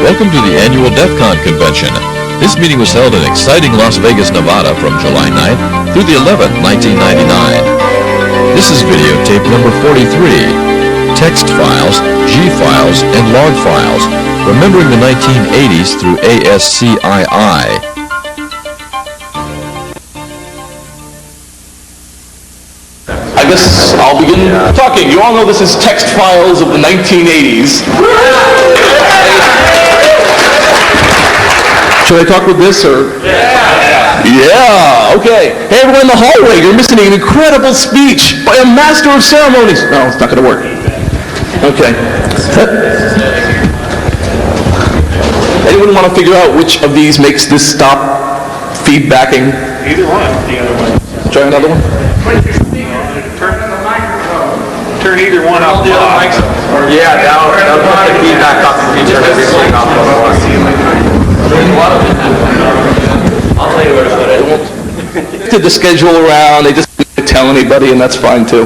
Welcome to the annual DefCon convention. This meeting was held in exciting Las Vegas, Nevada from July 9th through the 11th, 1999. This is videotape number 43, Textfiles, Gphiles, and Log Files, remembering the 1980s through ASCII. I guess I'll begin talking. You all know this is Textfiles of the 1980s. Should I talk with this or? Yeah, okay. Hey everyone in the hallway, you're missing an incredible speech by a master of ceremonies. No, it's not going to work. Okay. Anyone want to figure out which of these makes this stop feedbacking? Either one. The other one. Try another one. Turn either one off. Yeah, that'll put the feedback off if you turn everything off on one. I'll tell you where to put it. Did the schedule around, they just didn't tell anybody, and that's fine too.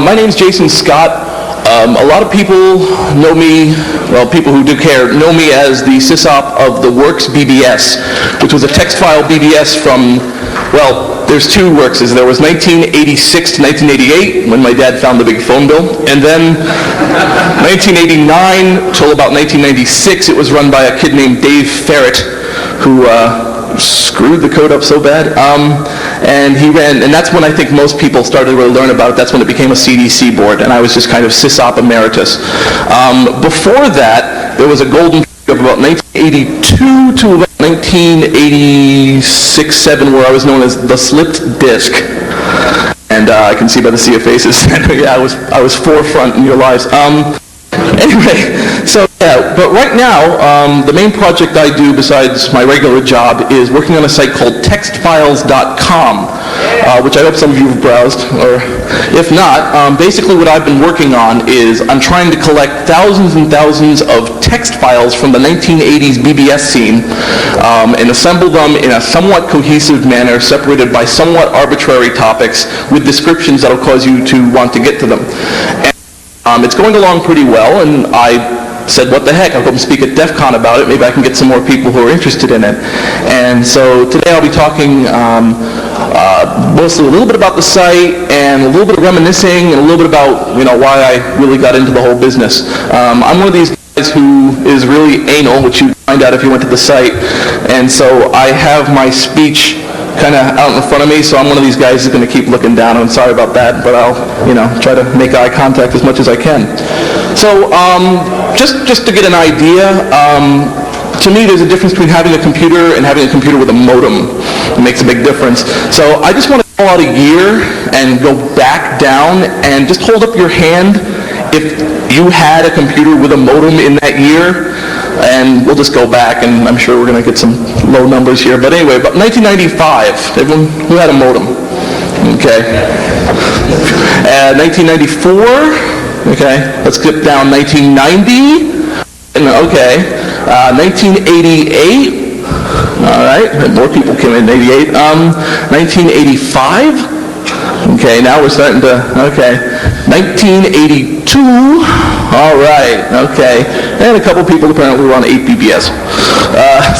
My name's Jason Scott. A lot of people know me, well, people who do care, know me as the sysop of the Works BBS, which was a text file BBS from, well, there's two Workses. There was 1986 to 1988, when my dad found the big phone bill, and then 1989 till about 1996, it was run by a kid named Dave Ferret, who screwed the code up so bad. And he ran, and that's when I think most people started to really learn about it. That's when it became a CDC board, and I was just kind of sysop emeritus. Before that, there was a golden of about 1982 to about 1986-7, where I was known as the slipped disc. And I can see by the sea of faces, yeah, I was forefront in your lives. Anyway, so yeah, but right now, the main project I do besides my regular job is working on a site called Textfiles.com, which I hope some of you have browsed, or if not, basically what I've been working on is I'm trying to collect thousands and thousands of text files from the 1980s BBS scene and assemble them in a somewhat cohesive manner, separated by somewhat arbitrary topics with descriptions that will cause you to want to get to them. It's going along pretty well, and I said, what the heck, I'll go and speak at DefCon about it. Maybe I can get some more people who are interested in it. And so today I'll be talking mostly a little bit about the site, and a little bit of reminiscing, and a little bit about, you know, why I really got into the whole business. I'm one of these guys who is really anal, which you'd find out if you went to the site. And so I have my speech kind of out in front of me, so I'm one of these guys who's going to keep looking down. I'm sorry about that, but I'll, you know, try to make eye contact as much as I can. So, just to get an idea, to me there's a difference between having a computer and having a computer with a modem. It makes a big difference. So I just want to call out a year and go back down and just hold up your hand if you had a computer with a modem in that year. And we'll just go back, and I'm sure we're going to get some low numbers here. But anyway, about 1995, everyone who had a modem? Okay. 1994, okay. Let's skip down. 1990, okay. 1988, all right. More people came in 88. 1985, okay. Now we're starting to, okay. 1982, all right, okay. And a couple people apparently were on 8 BBS.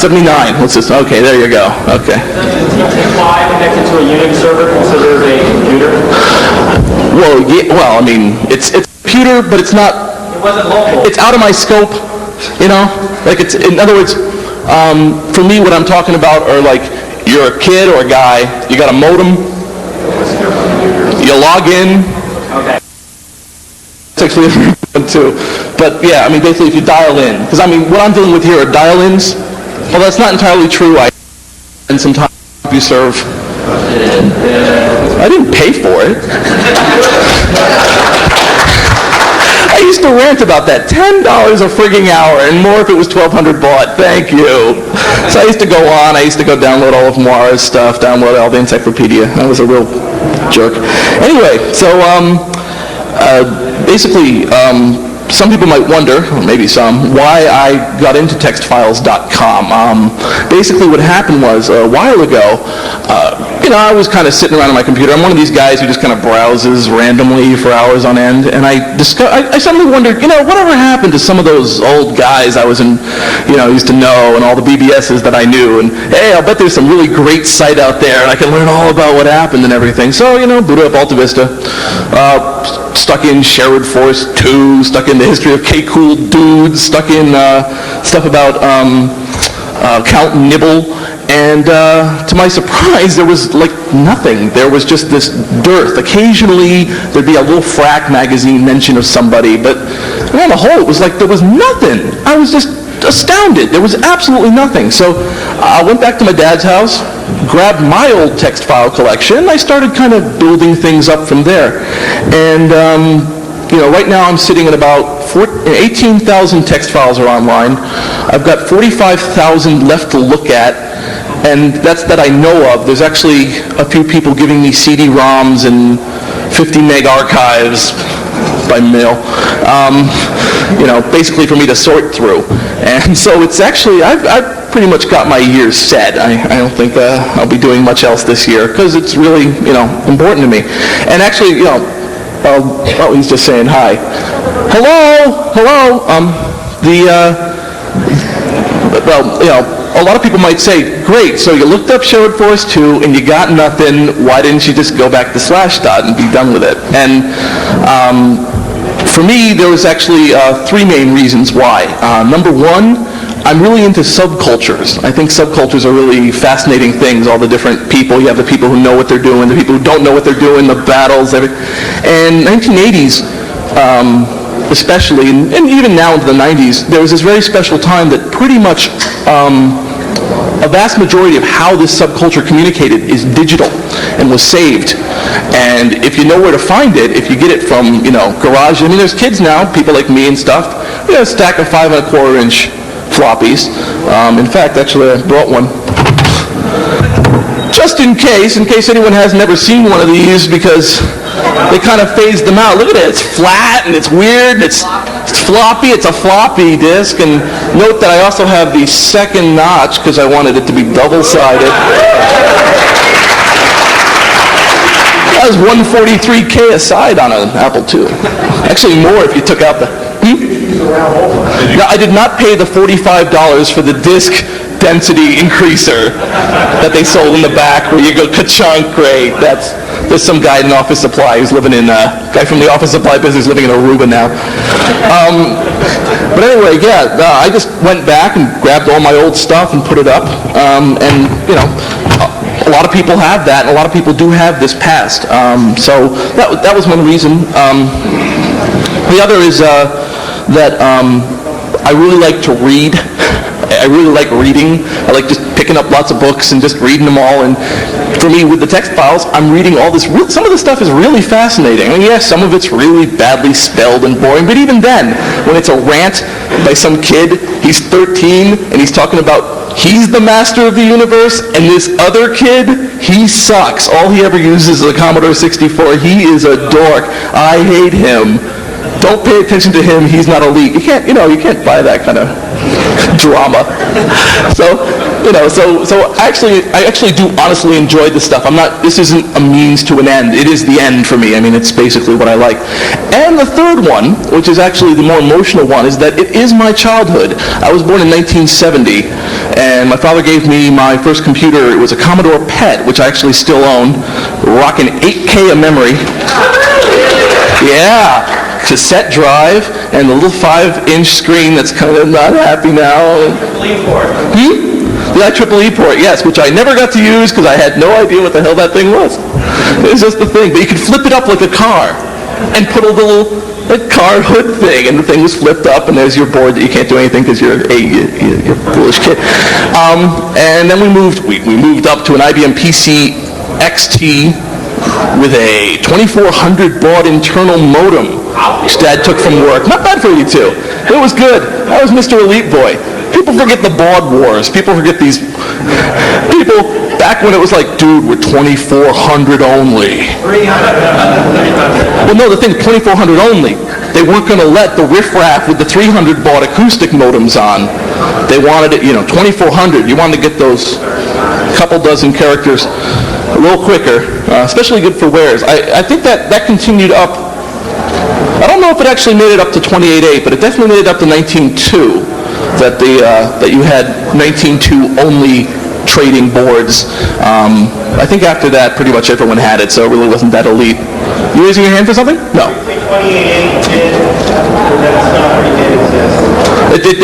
79, what's this? Okay, there you go, okay. Wi-Fi connected to a Unix server considered a computer? Well, yeah, well, I mean, it's a computer, but it's not... It wasn't local. It's out of my scope, you know? Like, it's, in other words, for me, what I'm talking about are like, you're a kid or a guy, you got a modem, you log in. Okay. Actually too. But yeah, I mean, basically if you dial in, because I mean, what I'm dealing with here are dial-ins. Well, that's not entirely true. I spend some time you serve. I didn't pay for it. I used to rant about that. $10 a frigging hour, and more if it was $1,200 bought. Thank you. So I used to go on. I used to go download all of Moira's stuff, download all the encyclopedia. I was a real jerk. Anyway, so basically, some people might wonder, or maybe some, why I got into Textfiles.com. Basically what happened was, a while ago, I was kind of sitting around on my computer. I'm one of these guys who just kind of browses randomly for hours on end, and I suddenly wondered, whatever happened to some of those old guys I was used to know, and all the BBSs that I knew, and hey, I'll bet there's some really great site out there, and I can learn all about what happened and everything. So, booted up Alta Vista, stuck in Sherwood Forest 2, stuck in the history of K-Cool Dudes, stuck in stuff about Count Nibble, and to my surprise, there was like nothing. There was just this dearth. Occasionally, there'd be a little frack magazine mention of somebody, but on the whole, it was like there was nothing. I was just astounded. There was absolutely nothing. So I went back to my dad's house, grabbed my old text file collection, and I started kind of building things up from there. And right now I'm sitting at about 18,000 text files are online. I've got 45,000 left to look at, and that's that I know of. There's actually a few people giving me CD-ROMs and 50 meg archives by mail, basically for me to sort through. And so it's actually, I've pretty much got my years set. I don't think I'll be doing much else this year, because it's really, important to me. And actually, he's just saying hi. Hello. A lot of people might say, great, so you looked up Sherwood Forest 2 and you got nothing. Why didn't you just go back to Slashdot and be done with it? And for me, there was actually three main reasons why. Number one, I'm really into subcultures. I think subcultures are really fascinating things, all the different people. You have the people who know what they're doing, the people who don't know what they're doing, the battles, everything. And 1980s, especially, and even now into the 90s, there was this very special time that pretty much a vast majority of how this subculture communicated is digital and was saved. And if you know where to find it, if you get it from, garage, there's kids now, people like me and stuff, a stack of 5 1/4 inch floppies. In fact, actually, I brought one. Just in case anyone has never seen one of these, because they kind of phased them out. Look at it, it's flat and it's weird, it's floppy, it's a floppy disk. And note that I also have the second notch because I wanted it to be double-sided. That was $143K a side on an Apple II. Actually more if you took out the... No, I did not pay the $45 for the disk density increaser that they sold in the back where you go ka-chunk, great. There's some guy in office supply who's living in, guy from the office supply business living in Aruba now. But anyway, I just went back and grabbed all my old stuff and put it up. And, a lot of people have that, and a lot of people do have this past. So that was one reason. The other is that I really like to read. I really like reading. I like just picking up lots of books and just reading them all. And for me, with the text files, I'm reading all this. Some of the stuff is really fascinating. Yes, some of it's really badly spelled and boring, but even then, when it's a rant by some kid, he's 13, and he's talking about he's the master of the universe, and this other kid, he sucks. All he ever uses is a Commodore 64. He is a dork. I hate him. Don't pay attention to him. He's not elite. You can't buy that kind of drama. So I actually do honestly enjoy this stuff. This isn't a means to an end. It is the end for me. It's basically what I like. And the third one, which is actually the more emotional one, is that it is my childhood. I was born in 1970, and my father gave me my first computer. It was a Commodore PET, which I actually still own, rocking 8K of memory. Yeah. Cassette drive, and the little 5-inch screen that's kind of not happy now. IEEE port. The IEEE port, yes, which I never got to use because I had no idea what the hell that thing was. It was just the thing. But you could flip it up like a car and put a little car hood thing, and the thing was flipped up, and there's your board that you can't do anything because you're a foolish kid. And then we moved up to an IBM PC XT with a 2400 baud internal modem, which Dad took from work. Not bad for you two. It was good. I was Mr. Elite Boy. People forget the baud wars. People forget these people back when it was like, dude, we're 2400 only. 300. Well, no, the thing, 2400 only. They weren't going to let the riffraff with the 300 baud acoustic modems on. They wanted it, 2400. You wanted to get those couple dozen characters little quicker, especially good for wearers. I think that continued up. I don't know if it actually made it up to 28.8, but it definitely made it up to 19.2. That you had 19.2 only trading boards. I think after that, pretty much everyone had it, so it really wasn't that elite. You raising your hand for something? No. 28.8 did, that's not pretty did exist.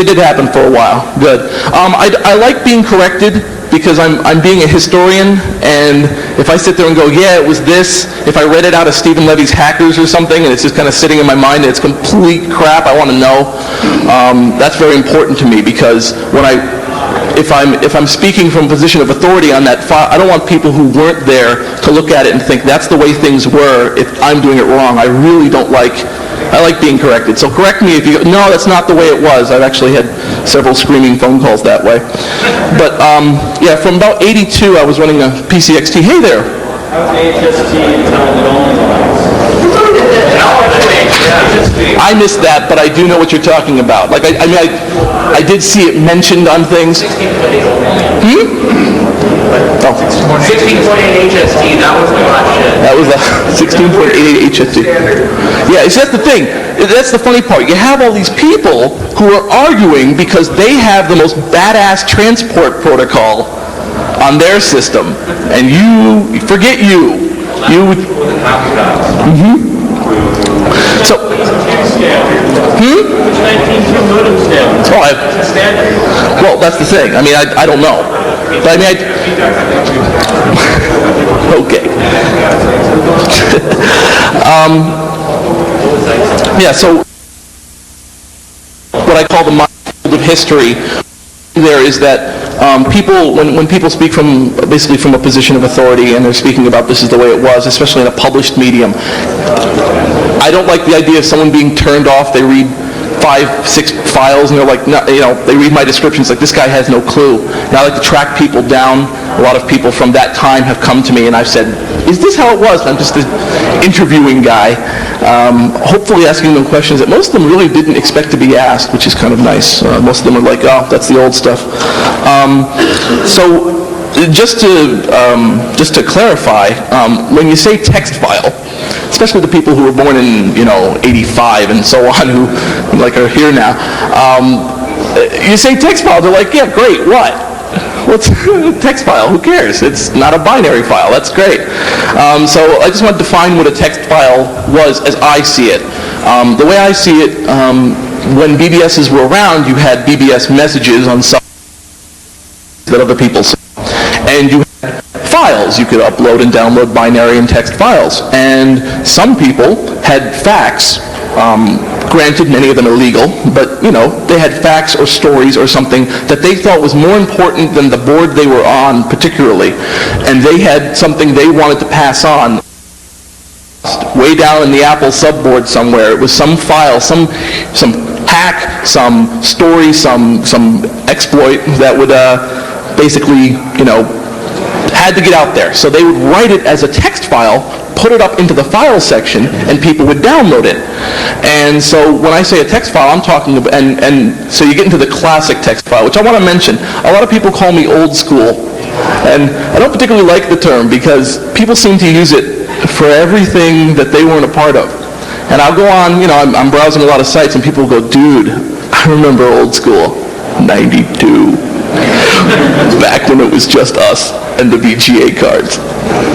It did happen for a while. Good. I like being corrected because I'm being a historian, and if I sit there and go, yeah, it was this, if I read it out of Stephen Levy's Hackers or something, and it's just kind of sitting in my mind and it's complete crap, I want to know. That's very important to me because if I'm speaking from a position of authority on that file, I don't want people who weren't there to look at it and think that's the way things were if I'm doing it wrong. I really don't like. I like being corrected. So correct me if you go, no, that's not the way it was. I've actually had several screaming phone calls that way. But yeah, from about 82, I was running a PCXT. Hey there. I missed that, but I do know what you're talking about. Like, I did see it mentioned on things. Oh. 16.8 HST, that was the last shit. That was the 16.88 HST. Yeah, see, that's the thing. That's the funny part. You have all these people who are arguing because they have the most badass transport protocol on their system, and you forget you. So, well, that's the thing. I mean, I don't know. But I mean, okay. Yeah, so what I call the minefield of history there is that people, when people speak from, basically from a position of authority and they're speaking about this is the way it was, especially in a published medium, I don't like the idea of someone being turned off. They read 5, 6 files and they're like, no, you know, they read my descriptions like this guy has no clue. And I like to track people down. A lot of people from that time have come to me and I've said, is this how it was? And I'm just an interviewing guy, hopefully asking them questions that most of them really didn't expect to be asked, which is kind of nice. Most of them are like, oh, that's the old stuff. So just to clarify, when you say text file, especially the people who were born in, 85 and so on, who like are here now, you say text file, they're like, yeah, great, what? What's a text file? Who cares? It's not a binary file. That's great. So I just want to define what a text file was as I see it. The way I see it, when BBSs were around, you had BBS messages on some that other people saw. And you had files. You could upload and download binary and text files. And some people had fax. Granted, many of them are legal, but, they had facts or stories or something that they thought was more important than the board they were on particularly. And they had something they wanted to pass on. Way down in the Apple subboard somewhere, it was some file, some hack, some story, some exploit that would basically, had to get out there. So they would write it as a text file, put it up into the file section, and people would download it. And so when I say a text file, I'm talking about, and so you get into the classic text file, which I want to mention. A lot of people call me old school, and I don't particularly like the term because people seem to use it for everything that they weren't a part of. And I'll go on, I'm browsing a lot of sites, and people go, dude, I remember old school, 92. Back when it was just us and the VGA cards.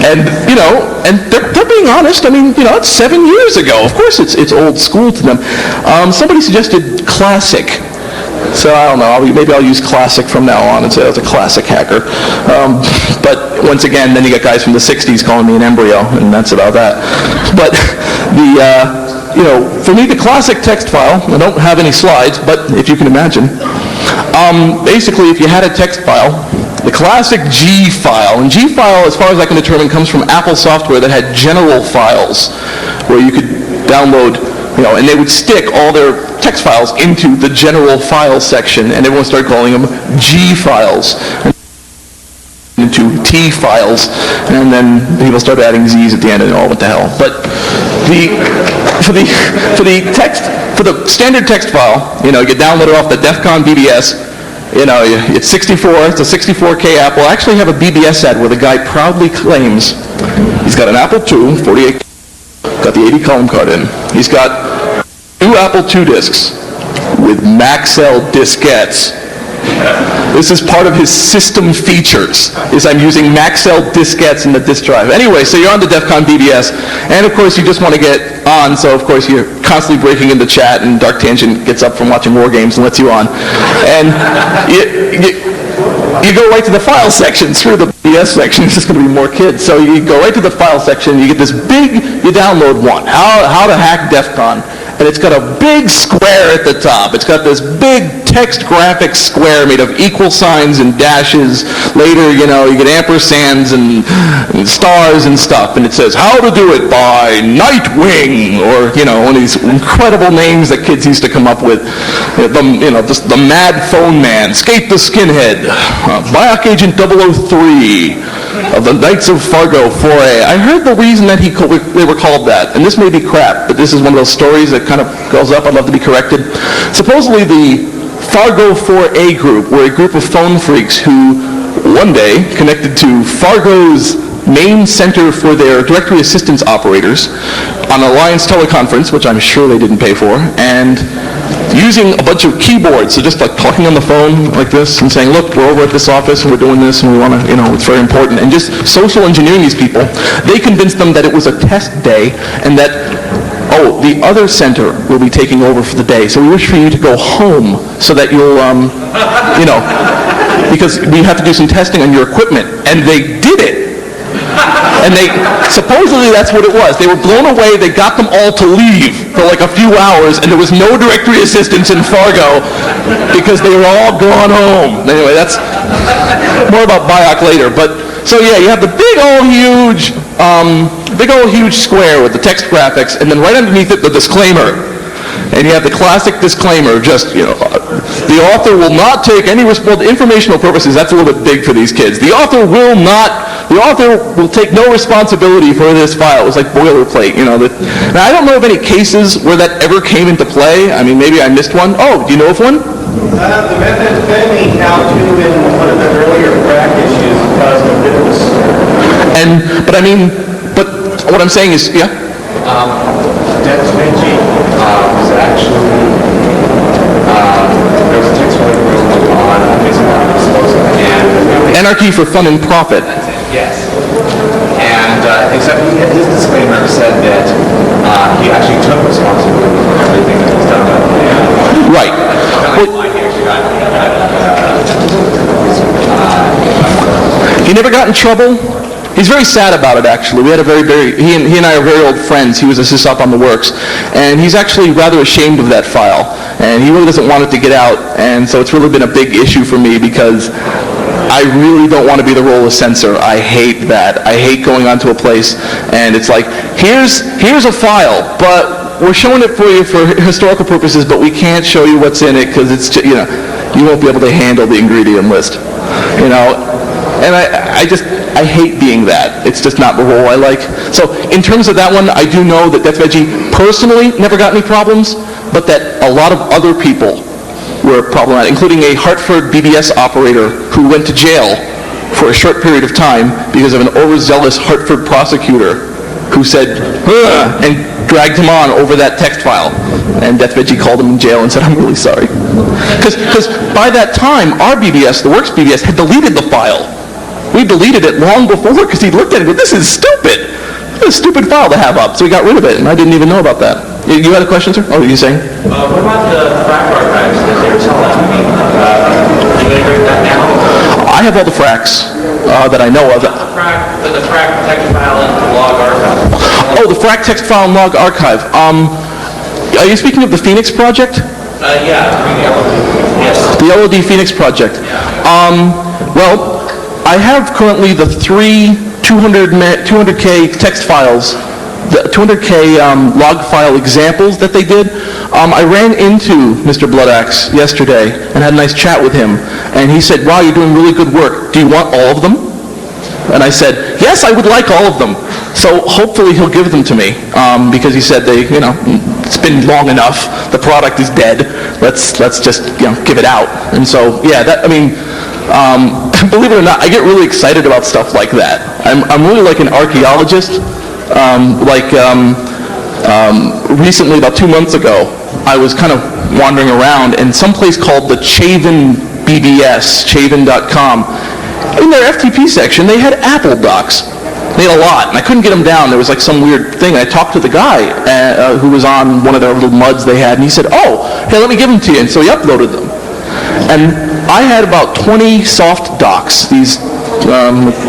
And, and they're being honest. I mean, it's 7 years ago. Of course it's old school to them. Somebody suggested classic. So I don't know, maybe I'll use classic from now on and say I was a classic hacker. But once again, then you got guys from the 60s calling me an embryo, and that's about that. But for me, the classic text file, I don't have any slides, but if you can imagine, basically, if you had a text file, the classic Gphile, and Gphile, as far as I can determine, comes from Apple software that had general files where you could download, and they would stick all their text files into the general file section, and everyone started calling them Gphiles, into T files, and then people started adding Z's at the end, and what the hell. But for the standard text file, you download it off the DefCon BBS, You know, it's 64, it's a 64K Apple. I actually have a BBS ad where the guy proudly claims he's got an Apple II, 48, got the 80 column card in. He's got 2 Apple II discs with Maxell diskettes. This is part of his system features, is I'm using Maxell diskettes in the disk drive. Anyway, so you're on the DefCon BBS, and of course you just want to get on, so of course you're constantly breaking into chat, and Dark Tangent gets up from watching War Games and lets you on. And you go right to the file section. Screw the BBS section, it's just going to be more kids. So you go right to the file section, you get this big, you download one, how to hack DefCon. And it's got a big square at the top. It's got this big text graphics square made of equal signs and dashes. Later, you know, you get ampersands and stars and stuff. And it says, how to do it by Nightwing, or, you know, one of these incredible names that kids used to come up with. Just the Mad Phone Man, Skate the Skinhead, Biok Agent 003, of the Knights of Fargo 4A. I heard the reason that they were called that, and this may be crap, but this is one of those stories that kind of goes up. I'd love to be corrected. Supposedly the Fargo 4A group were a group of phone freaks who one day connected to Fargo's main center for their directory assistance operators on Alliance teleconference, which I'm sure they didn't pay for, and using a bunch of keyboards, so just like talking on the phone like this and saying, look, we're over at this office and we're doing this and we want to, you know, it's very important, and just social engineering these people. They convinced them that it was a test day and that, oh, the other center will be taking over for the day, so we wish for you to go home so that you'll, you know, because we have to do some testing on your equipment. And they did it. And supposedly that's what it was. They were blown away, they got them all to leave for like a few hours, and there was no directory assistance in Fargo because they were all gone home. Anyway, that's more about Biok later. But, so yeah, you have the big old huge square with the text graphics, and then right underneath it, the disclaimer. And you have the classic disclaimer, just, you know, the author will not take any informational purposes. That's a little bit big for these kids. The author will take no responsibility for this file. It was like boilerplate, you know. Now, I don't know of any cases where that ever came into play. I mean, maybe I missed one. Oh, do you know of one? The methamphetamine how-to in one of the earlier crack issues caused a bit of a stir. But what I'm saying is, yeah? DefCon was actually, there was a Textfiles on Facebook, and Anarchy for Fun and Profit. yes. And except his disclaimer said that he actually took responsibility for everything that was done. Right. He never got in trouble. He's very sad about it, actually. We had he and I are very old friends. He was a sysop on the works, and he's actually rather ashamed of that file, and he really doesn't want it to get out, and so it's really been a big issue for me because I really don't want to be the role of censor. I hate that. I hate going onto a place, and it's like, here's a file, but we're showing it for you for historical purposes, but we can't show you what's in it because it's, you know, you won't be able to handle the ingredient list, you know. And I hate being that. It's just not the role I like. So in terms of that one, I do know that DefVeggie personally never got any problems, but that a lot of other people were problematic, including a Hartford BBS operator who went to jail for a short period of time because of an overzealous Hartford prosecutor who said, ugh, and dragged him on over that text file. And DefVeggie called him in jail and said, I'm really sorry. Because by that time, our BBS, the Works BBS, had deleted the file. We deleted it long before because he looked at it and go, this is stupid. It's a stupid file to have up. So we got rid of it, and I didn't even know about that. You had a question, sir? Oh, were you saying? What about the FRAC archives that they were telling me? Do you integrate that now? I have all the FRACs that I know of. The FRAC text file and the log archive. Oh, the FRAC text file and log archive. Are you speaking of the Phoenix project? Yeah, yes. The LOD Phoenix project. Well, I have currently the three 200K text files, the 200K log file examples that they did. I ran into Mr. Bloodaxe yesterday and had a nice chat with him, and he said, wow, you're doing really good work. Do you want all of them? And I said, yes, I would like all of them. So hopefully he'll give them to me, because he said it's been long enough, the product is dead, let's just give it out. And so yeah, believe it or not, I get really excited about stuff like that. I'm really like an archaeologist. Recently, about 2 months ago, I was kind of wandering around in some place called the Chavin BBS, Chavin.com. In their FTP section, they had Apple docs. They had a lot, and I couldn't get them down. There was like some weird thing. I talked to the guy who was on one of their little muds they had, and he said, "Oh, hey, let me give them to you." And so he uploaded them. And I had about 20 soft docs. These,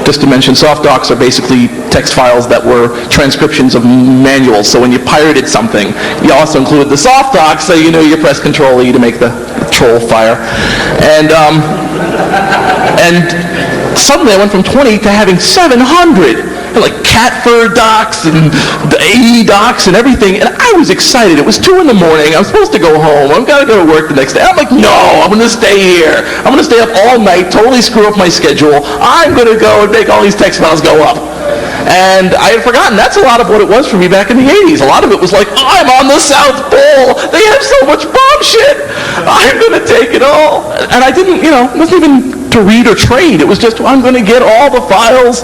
just to mention, soft docs are basically text files that were transcriptions of manuals. So when you pirated something, you also included the soft docs, so you press Control-E to make the troll fire. And suddenly I went from 20 to having 700. Like cat fur docs and the AE docs and everything, and I was excited. It was 2 in the morning. I was supposed to go home. I've got to go to work the next day. I'm like, no, I'm going to stay here. I'm going to stay up all night, totally screw up my schedule. I'm going to go and make all these text files go up. And I had forgotten, that's a lot of what it was for me back in the 80s. A lot of it was like, I'm on the South Pole. They have so much bomb shit. I'm going to take it all. And I didn't, it wasn't even to read or trade. It was just, I'm going to get all the files.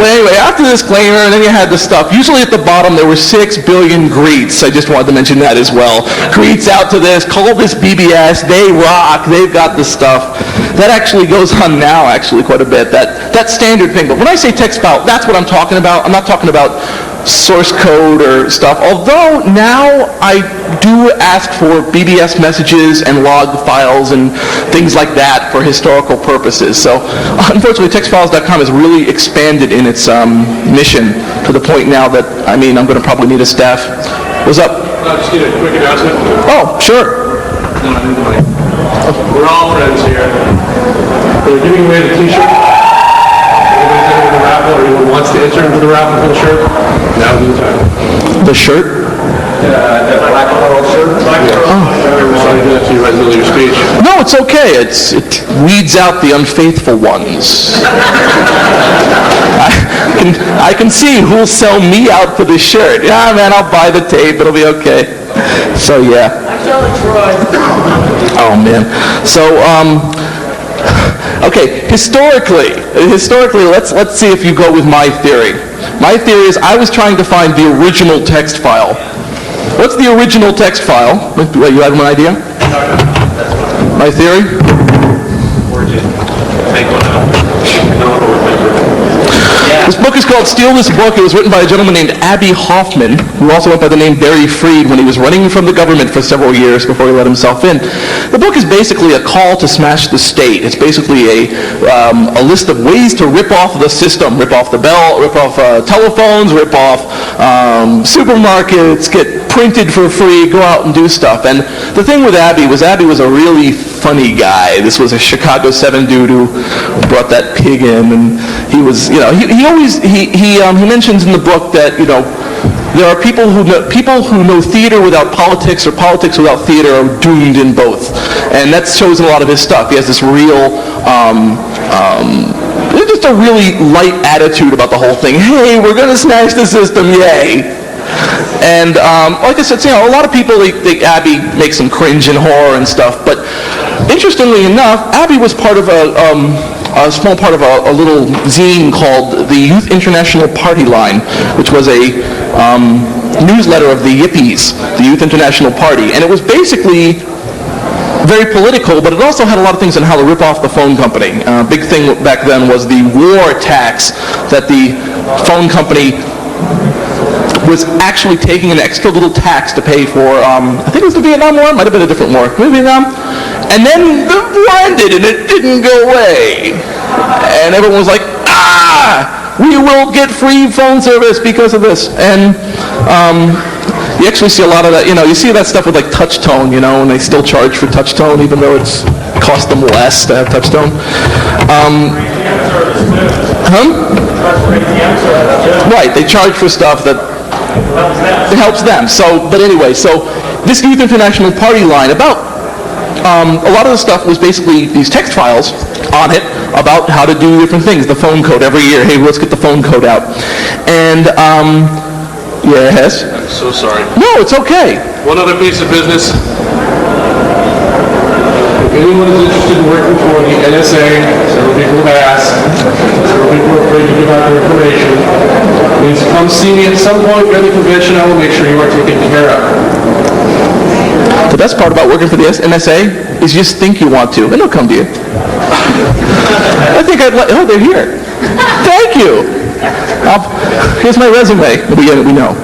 Anyway, after the disclaimer, and then you had the stuff. Usually at the bottom there were 6 billion greets. I just wanted to mention that as well. Greets out to this, call this BBS, they rock, they've got the stuff. That actually goes on now, quite a bit, that standard thing. But when I say text file, that's what I'm talking about. I'm not talking about source code or stuff, although now I do ask for BBS messages and log files and things like that for historical purposes. So unfortunately, Textfiles.com has really expanded in its mission to the point now that, I'm going to probably need a staff. What's up? Just need a quick announcement. Oh, sure. We're all friends here. We're giving away the t-shirt. Everybody's entering the raffle, or anyone wants to enter into the raffle for the shirt. Now's the time. The shirt? That black coral shirt. Sorry to do that to you right in the middle of your speech. No, it's okay. It weeds out the unfaithful ones. I can see who'll sell me out for this shirt. Yeah, man, I'll buy the tape. It'll be okay. So, yeah. Oh, man. So, okay, historically, let's see if you go with my theory. My theory is I was trying to find the original text file. What's the original text file? Wait, you have an idea? My theory? This book is called Steal This Book. It was written by a gentleman named Abbie Hoffman, who also went by the name Barry Freed when he was running from the government for several years before he let himself in. The book is basically a call to smash the state. It's basically a list of ways to rip off the system, rip off the bell, rip off telephones, rip off supermarkets, get printed for free, go out and do stuff. And the thing with Abbie was a really funny guy. This was a Chicago 7 dude who brought that pig in, and he was, he mentions in the book that, there are people who know theater without politics, or politics without theater are doomed in both. And that shows in a lot of his stuff. He has this real, just a really light attitude about the whole thing. Hey, we're going to smash the system, yay. And like I said, a lot of people think Abbie makes them cringe and horror and stuff. But interestingly enough, Abbie was part of a small part of a little zine called the Youth International Party Line, which was a newsletter of the Yippies, the Youth International Party. And it was basically very political, but it also had a lot of things on how to rip off the phone company. Big thing back then was the war tax that the phone company was actually taking an extra little tax to pay for, I think it was the Vietnam War, might have been a different war, maybe Vietnam, and then the war ended and it didn't go away. And everyone was like, we will get free phone service because of this. And you actually see a lot of that, you see that stuff with like touch tone, and they still charge for touch tone even though it's cost them less to have touch tone. Right, they charge for stuff that it helps them. So this Youth International Party Line, about a lot of the stuff was basically these text files on it about how to do different things. The phone code every year. Hey, let's get the phone code out. And Yes? So sorry. No, it's okay. One other piece of business. If anyone is interested in working for the NSA, several people have asked, several people are afraid to give out their information, please come see me at some point during the convention. I will make sure you are taken care of. The best part about working for the NSA is you just think you want to, and they'll come to you. I think I'd like, oh, they're here. Thank you. Here's my resume. We know.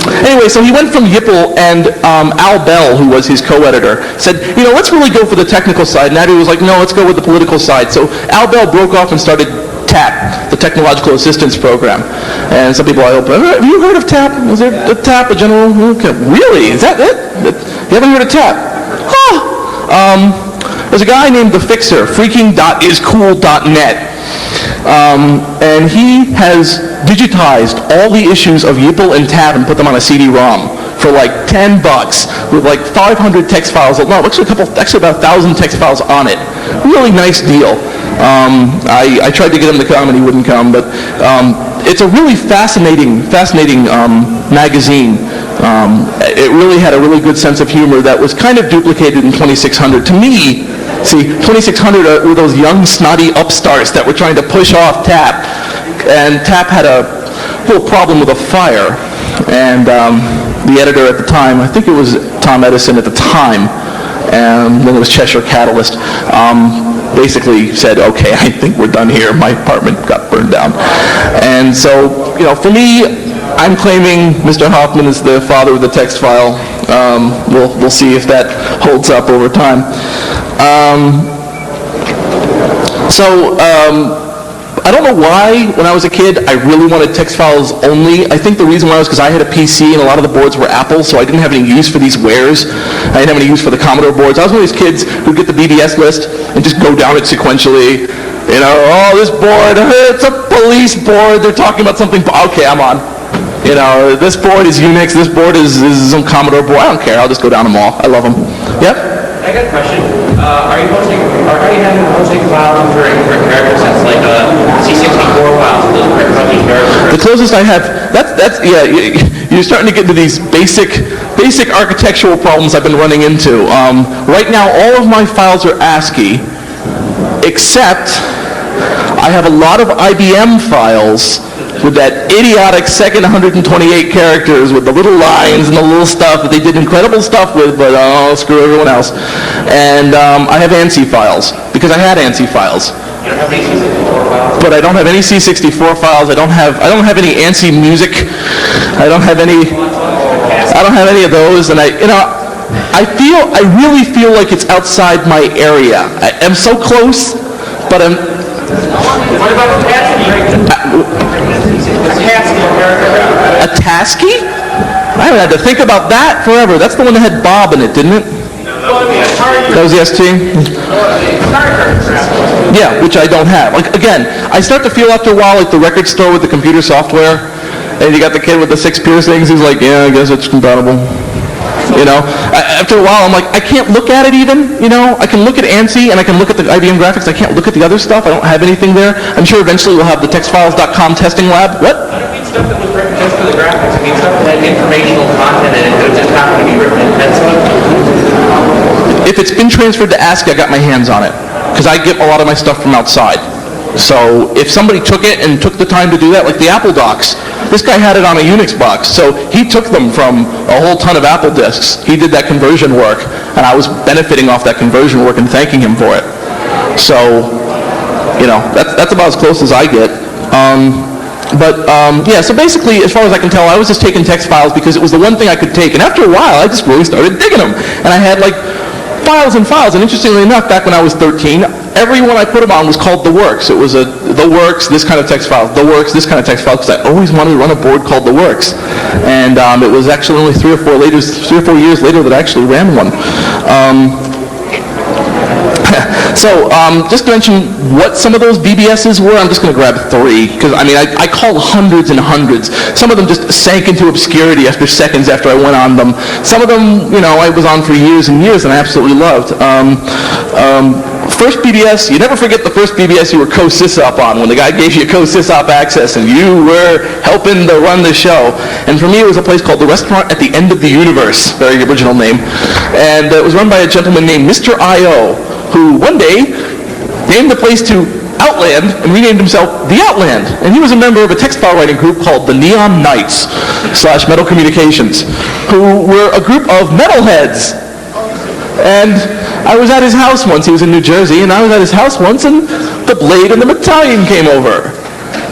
Anyway, so he went from Ypple, and Al Bell, who was his co-editor, said, let's really go for the technical side. And Addy was like, no, let's go with the political side. So Al Bell broke off and started TAP, the Technological Assistance Program. And some people, I hope, have you heard of TAP? Is there a TAP, a general? Okay. Really? Is that it? You haven't heard of TAP? Huh. There's a guy named The Fixer, freaking.iscool.net. And he has digitized all the issues of Ypple and TAP and put them on a CD-ROM for like $10 with like 500 text files. No, actually about 1,000 text files on it. Really nice deal. I tried to get him to come and he wouldn't come, but it's a really fascinating magazine. It really had a really good sense of humor that was kind of duplicated in 2600. To me, see, 2600 were those young, snotty upstarts that were trying to push off TAP. And TAP had a little problem with a fire. And the editor at the time, I think it was Tom Edison at the time, and then it was Cheshire Catalyst, basically said, okay, I think we're done here. My apartment got burned down. And so, for me, I'm claiming Mr. Hoffman is the father of the text file. We'll see if that holds up over time. I don't know why, when I was a kid, I really wanted text files only. I think the reason why was because I had a PC and a lot of the boards were Apple, so I didn't have any use for these wares. I didn't have any use for the Commodore boards. I was one of these kids who'd get the BBS list and just go down it sequentially. This board, it's a police board. They're talking about something. Okay, I'm on. This board is Unix. This board is some Commodore board. I don't care. I'll just go down them all. I love them. Yep. I got a question. Are you having hosting files for character sets like C64 files? The closest I have, yeah, you're starting to get into these basic architectural problems I've been running into. Right now, all of my files are ASCII, except I have a lot of IBM files with that idiotic second 128 characters with the little lines and the little stuff that they did incredible stuff with, but screw everyone else. And I have ANSI files, because I had ANSI files. You don't have any C64 files? But I don't have any C64 files. I don't have any ANSI music. I don't have any of those. And I really feel like it's outside my area. I'm so close, but I'm... What about a TASCII? I haven't had to think about that forever. That's the one that had Bob in it, didn't it? That was the ST? Yeah, which I don't have. Like, again, I start to feel after a while like the record store with the computer software, and you got the kid with the 6 piercings, he's like, yeah, I guess it's compatible. After a while, I'm like, I can't look at it even, I can look at ANSI and I can look at the IBM graphics. I can't look at the other stuff. I don't have anything there. I'm sure eventually we'll have the Textfiles.com testing lab. What? I don't mean stuff that was written just for the graphics. I mean stuff that had informational content in it that just happened to be written in pencil. If it's been transferred to ASCII, I got my hands on it, because I get a lot of my stuff from outside. So if somebody took it and took the time to do that, like the Apple docs, this guy had it on a Unix box, so he took them from a whole ton of Apple disks. He did that conversion work, and I was benefiting off that conversion work and thanking him for it. So, that's about as close as I get. Yeah, so basically, as far as I can tell, I was just taking text files because it was the one thing I could take. And after a while, I just really started digging them. And I had like files and files. And interestingly enough, back when I was 13, every one I put them on was called The Works. It was The Works, this kind of text file. The Works, this kind of text file, because I always wanted to run a board called The Works. And it was actually only 3 or 4 years later that I actually ran one. So, just to mention what some of those BBSs were, I'm just going to grab 3, because, I called hundreds and hundreds. Some of them just sank into obscurity after seconds after I went on them. Some of them, I was on for years and years and I absolutely loved. first BBS, you never forget the first BBS you were co-sysop on, when the guy gave you co-sysop access and you were helping to run the show. And for me, it was a place called the Restaurant at the End of the Universe, very original name. And it was run by a gentleman named Mr. I.O., who one day named the place to Outland and renamed himself The Outland. And he was a member of a text file writing group called the Neon Knights / Metal Communications, who were a group of metalheads. And I was at his house once. He was in New Jersey, and I was at his house once, and the Blade and the Battalion came over.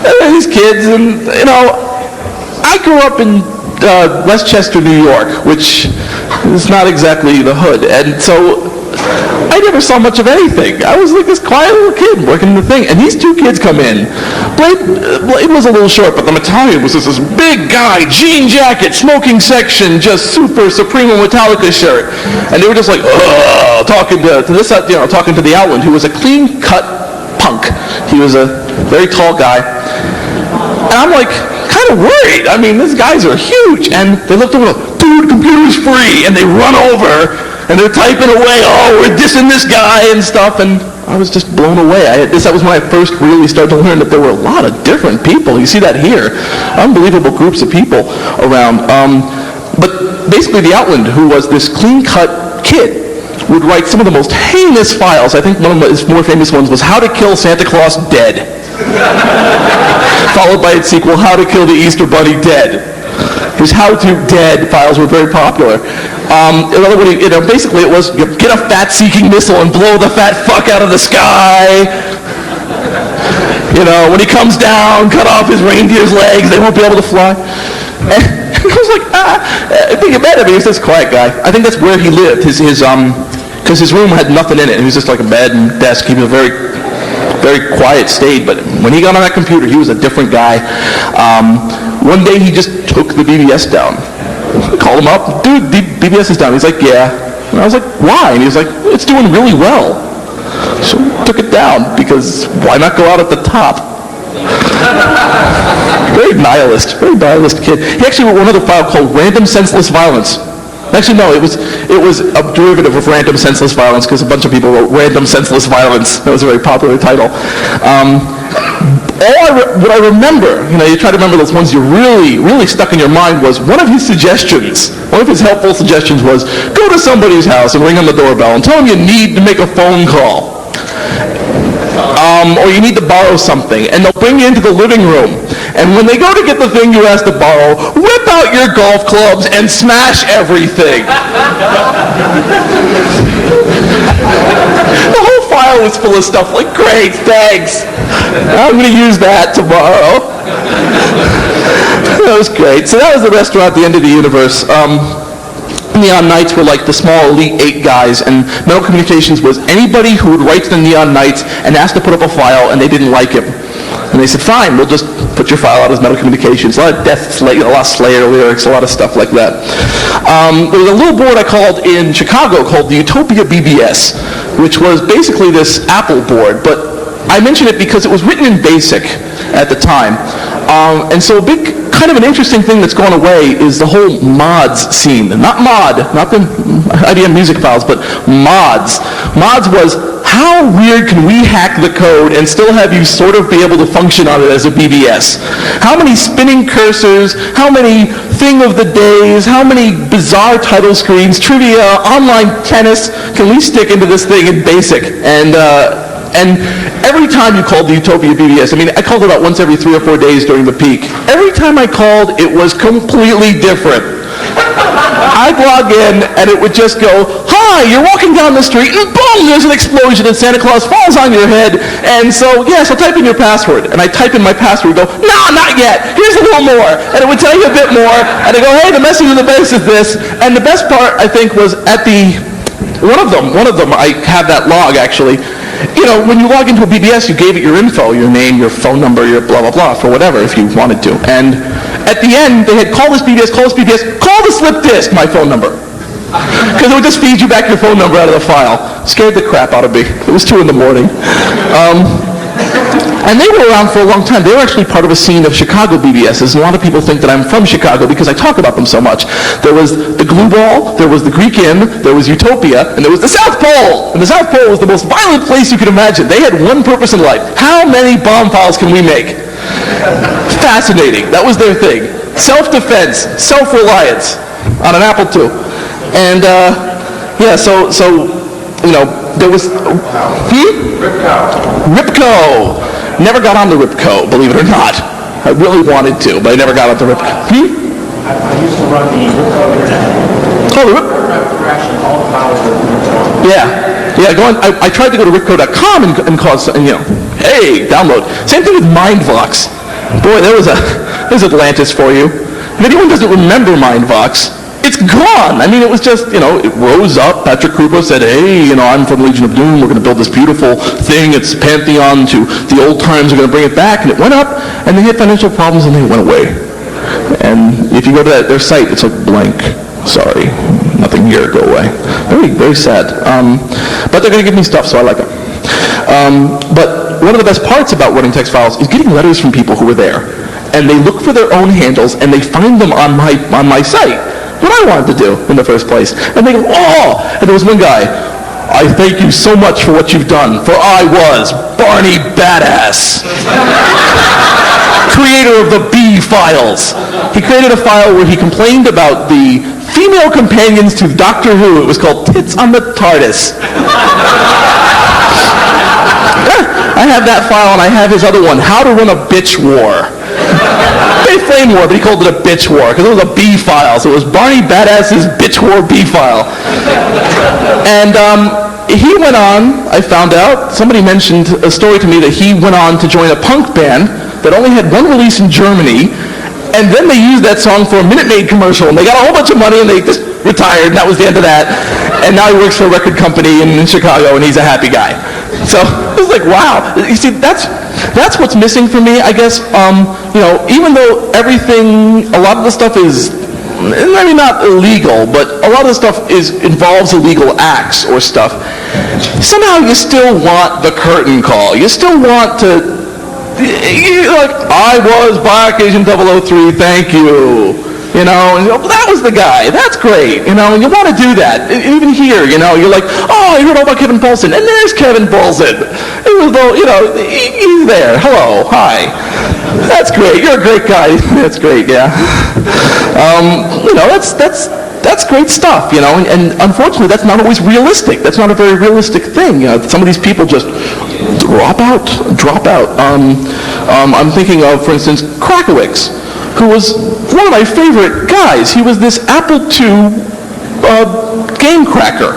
And these kids, and, you know, I grew up in Westchester, New York, which is not exactly the hood. And so I never saw much of anything. I was like this quiet little kid working the thing, and these two kids come in. Blade was a little short, but the Battalion was just this big guy, jean jacket, smoking section, just super Supremo Metallica shirt. And they were just like, ugh, talking to this, you know, talking to the Outland, who was a clean-cut punk. He was a very tall guy. And I'm like, kind of worried. I mean, these guys are huge. And they looked over, dude, computer's free. And they run over, and they're typing away, oh, we're dissing this guy and stuff. And I was just blown away. That was when I first really started to learn that there were a lot of different people. You see that here. Unbelievable groups of people around. But basically the Outland, who was this clean-cut kid, would write some of the most heinous files. I think one of his more famous ones was How to Kill Santa Claus Dead. Followed by its sequel, How to Kill the Easter Bunny Dead. His How to Dead files were very popular. In other words, you know, basically it was, you get a fat-seeking missile and blow the fat fuck out of the sky. You know, when he comes down, cut off his reindeer's legs, they won't be able to fly. And I was like, I think you met him, he was this quiet guy. I think that's where he lived, because his room had nothing in it. It was just like a bed and desk. He was a very quiet state, but when he got on that computer, he was a different guy. One day he just took the BBS down. I called him up, dude, the BBS is down. He's like, yeah. And I was like, why? And he was like, it's doing really well. So I took it down, because why not go out at the top? Very nihilist kid. He actually wrote one other file called Random Senseless Violence. Actually, no, it was a derivative of Random Senseless Violence, because a bunch of people wrote Random Senseless Violence. That was a very popular title. What I remember, you know, you try to remember those ones you really stuck in your mind, was one of his suggestions, one of his helpful suggestions was, go to somebody's house and ring on the doorbell and tell them you need to make a phone call. Or you need to borrow something, and they'll bring you into the living room. And when they go to get the thing you asked to borrow, whip out your golf clubs and smash everything. The whole file was full of stuff like, great, thanks. I'm going to use that tomorrow. That was great. So that was the Restaurant at the End of the Universe. Neon Knights were like the small elite 8 guys, and Metal Communications was anybody who would write to the Neon Knights and ask to put up a file and they didn't like it. And they said, fine, we'll just put your file out as Metal Communications. A lot of a lot of Slayer lyrics, a lot of stuff like that. There was a little board I called in Chicago called the Utopia BBS, which was basically this Apple board, but I mention it because it was written in BASIC at the time. And so a big, kind of an interesting thing that's gone away is the whole mods scene. Not the IBM music files, but mods. Mods was, how weird can we hack the code and still have you sort of be able to function on it as a BBS? How many spinning cursors, how many thing of the days, how many bizarre title screens, trivia, online tennis can we stick into this thing in BASIC? And every time you called the Utopia BBS, I mean, I called about once every 3 or 4 days during the peak. Every time I called, it was completely different. I'd log in, and it would just go, hi, you're walking down the street, and boom, there's an explosion, and Santa Claus falls on your head. And so, yeah, so type in your password. And I type in my password, go, no, not yet. Here's a little more. And it would tell you a bit more. And I go, hey, the message of the base is this. And the best part, I think, was at the, one of them, I have that log, actually. You know, when you log into a BBS, you gave it your info, your name, your phone number, your blah, blah, blah, for whatever, if you wanted to. And at the end, they had call this BBS, call the slip disk, my phone number. Because it would just feed you back your phone number out of the file. Scared the crap out of me. It was 2 in the morning. And they were around for a long time. They were actually part of a scene of Chicago BBSs, and a lot of people think that I'm from Chicago because I talk about them so much. There was the Glue Ball, there was the Greek Inn, there was Utopia, and there was the South Pole! And the South Pole was the most violent place you could imagine. They had one purpose in life. How many bomb files can we make? Fascinating. That was their thing. Self-defense, self-reliance on an Apple II. And, yeah, so there was... Ripco! Never got on the Ripco, believe it or not. I really wanted to, but I never got on the Ripco. I used to run the Ripco internet. Oh, the Ripco. Crashing all the files with Ripco. Yeah. I tried to go to Ripco.com and cause, hey, download. Same thing with Mindvox. Boy, there's Atlantis for you. If anyone doesn't remember Mindvox, it's gone. I mean, it was just, it rose up. Patrick Krupa said, hey, I'm from Legion of Doom. We're going to build this beautiful thing. It's Pantheon to the old times. We're going to bring it back. And it went up, and they had financial problems, and they went away. And if you go to their site, it's like blank. Sorry, nothing here. Go away. Very, very sad. But they're going to give me stuff, so I like it. But one of the best parts about running Textfiles is getting letters from people who were there. And they look for their own handles, and they find them on my site. What I wanted to do in the first place. And they go, oh! And there was one guy, I thank you so much for what you've done, for I was Barney Badass, creator of the Gphiles. He created a file where he complained about the female companions to Doctor Who. It was called Tits on the TARDIS. I have that file, and I have his other one, How to Run a Bitch War. Flame War, but he called it a bitch war because it was a B-file. So it was Barney Badass's bitch war B-file. And he went on, I found out, somebody mentioned a story to me that he went on to join a punk band that only had one release in Germany, and then they used that song for a Minute Maid commercial, and they got a whole bunch of money, and they just retired, and that was the end of that. And now he works for a record company in Chicago, and he's a happy guy. So it was like, wow. You see, that's what's missing for me, I guess. Even though a lot of the stuff is, maybe not illegal, but a lot of the stuff involves illegal acts or stuff, somehow you still want the curtain call. You still want to, I was Black Agent 003, thank you. And that was the guy. That's great. And you want to do that. Even here, you're like, oh, I heard all about Kevin Paulson. And there's Kevin Paulson. Even though, he's there. Hello. Hi. That's great. You're a great guy. That's great, yeah. That's great stuff, And unfortunately, that's not always realistic. That's not a very realistic thing. Some of these people just drop out. I'm thinking of, for instance, Krakowicz, who was one of my favorite guys. He was this Apple II game cracker.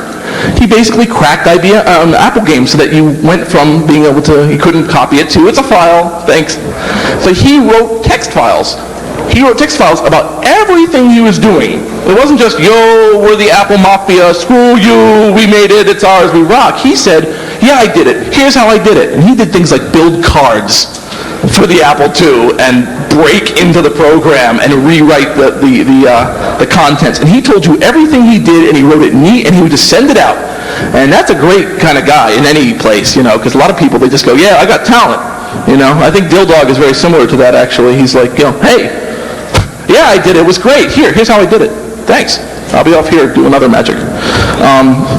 He basically cracked Apple games so that you went from being able to, you couldn't copy it to, it's a file, thanks. So he wrote Textfiles. He wrote Textfiles about everything he was doing. It wasn't just, yo, we're the Apple Mafia, screw you, we made it, it's ours, we rock. He said, yeah, I did it. Here's how I did it. And he did things like build cards for the Apple II and break into the program and rewrite the contents. And he told you everything he did, and he wrote it neat, and he would just send it out. And that's a great kind of guy in any place, because a lot of people, they just go, yeah, I got talent. I think Dildog is very similar to that, actually. He's like, hey, yeah, I did it. It was great. Here's how I did it. Thanks. I'll be off here doing other magic.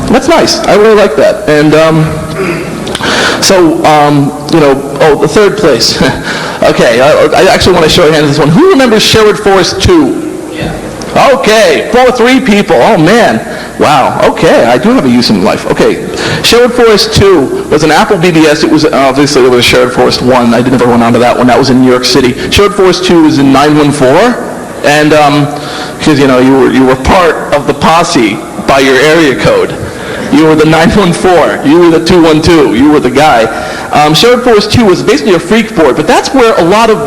That's nice. I really like that. And the third place. Okay, I actually want to show you this one. Who remembers Sherwood Forest 2? Yeah. Okay, 3 people. Oh, man. Wow. Okay, I do have a use in life. Okay, Sherwood Forest 2 was an Apple BBS. It was obviously there was Sherwood Forest 1. I never went on to that one. That was in New York City. Sherwood Forest 2 was in 914. And because you were part of the posse by your area code. You were the 914. You were the 212. You were the guy. Sherwood Forest 2 was basically a freak board, but that's where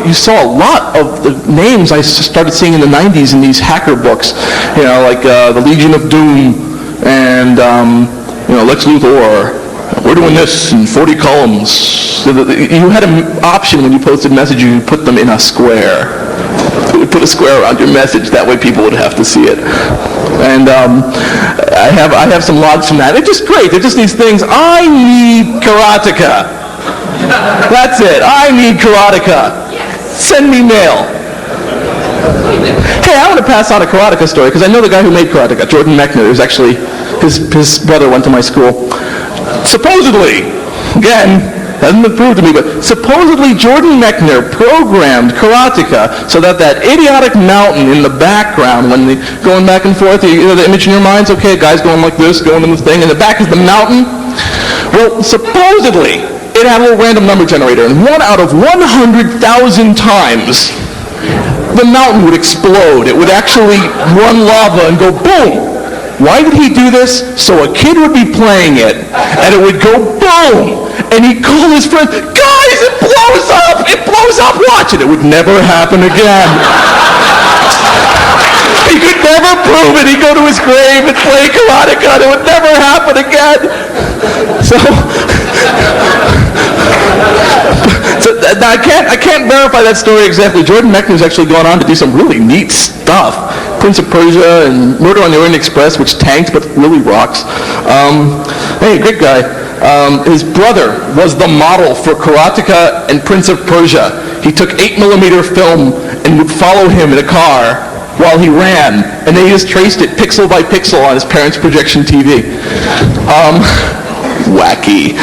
you saw a lot of the names I started seeing in the 90s in these hacker books. Like the Legion of Doom and Lex Luthor. We're doing this in 40 columns. So you had an option when you posted messages, you put them in a square. You would put a square around your message. That way people would have to see it. And I have some logs from that. They're just great. They're just these things. I need karateka. That's it. I need karateka. Send me mail. Hey, I want to pass on a karateka story because I know the guy who made karateka, Jordan Mechner. Who's actually his brother went to my school. Supposedly, again, hasn't been proved to me, but supposedly Jordan Mechner programmed karateka so that idiotic mountain in the background, when they're going back and forth, you know the image in your mind's okay, guy's going like this, going in this thing, and the back is the mountain. Well, supposedly, it had a little random number generator, and 1 out of 100,000 times, the mountain would explode. It would actually run lava and go boom. Why did he do this? So a kid would be playing it, and it would go boom. And he'd call his friends, guys, it blows up! It blows up! Watch it! It would never happen again. He could never prove it. He'd go to his grave and play karateka, and it would never happen again. So I can't verify that story exactly. Jordan Mechner's actually gone on to do some really neat stuff. Prince of Persia and Murder on the Orient Express, which tanked but really rocks. Hey, great guy. His brother was the model for karateka and Prince of Persia. He took 8mm film and would follow him in a car while he ran, and they just traced it pixel by pixel on his parents' projection TV. Wacky.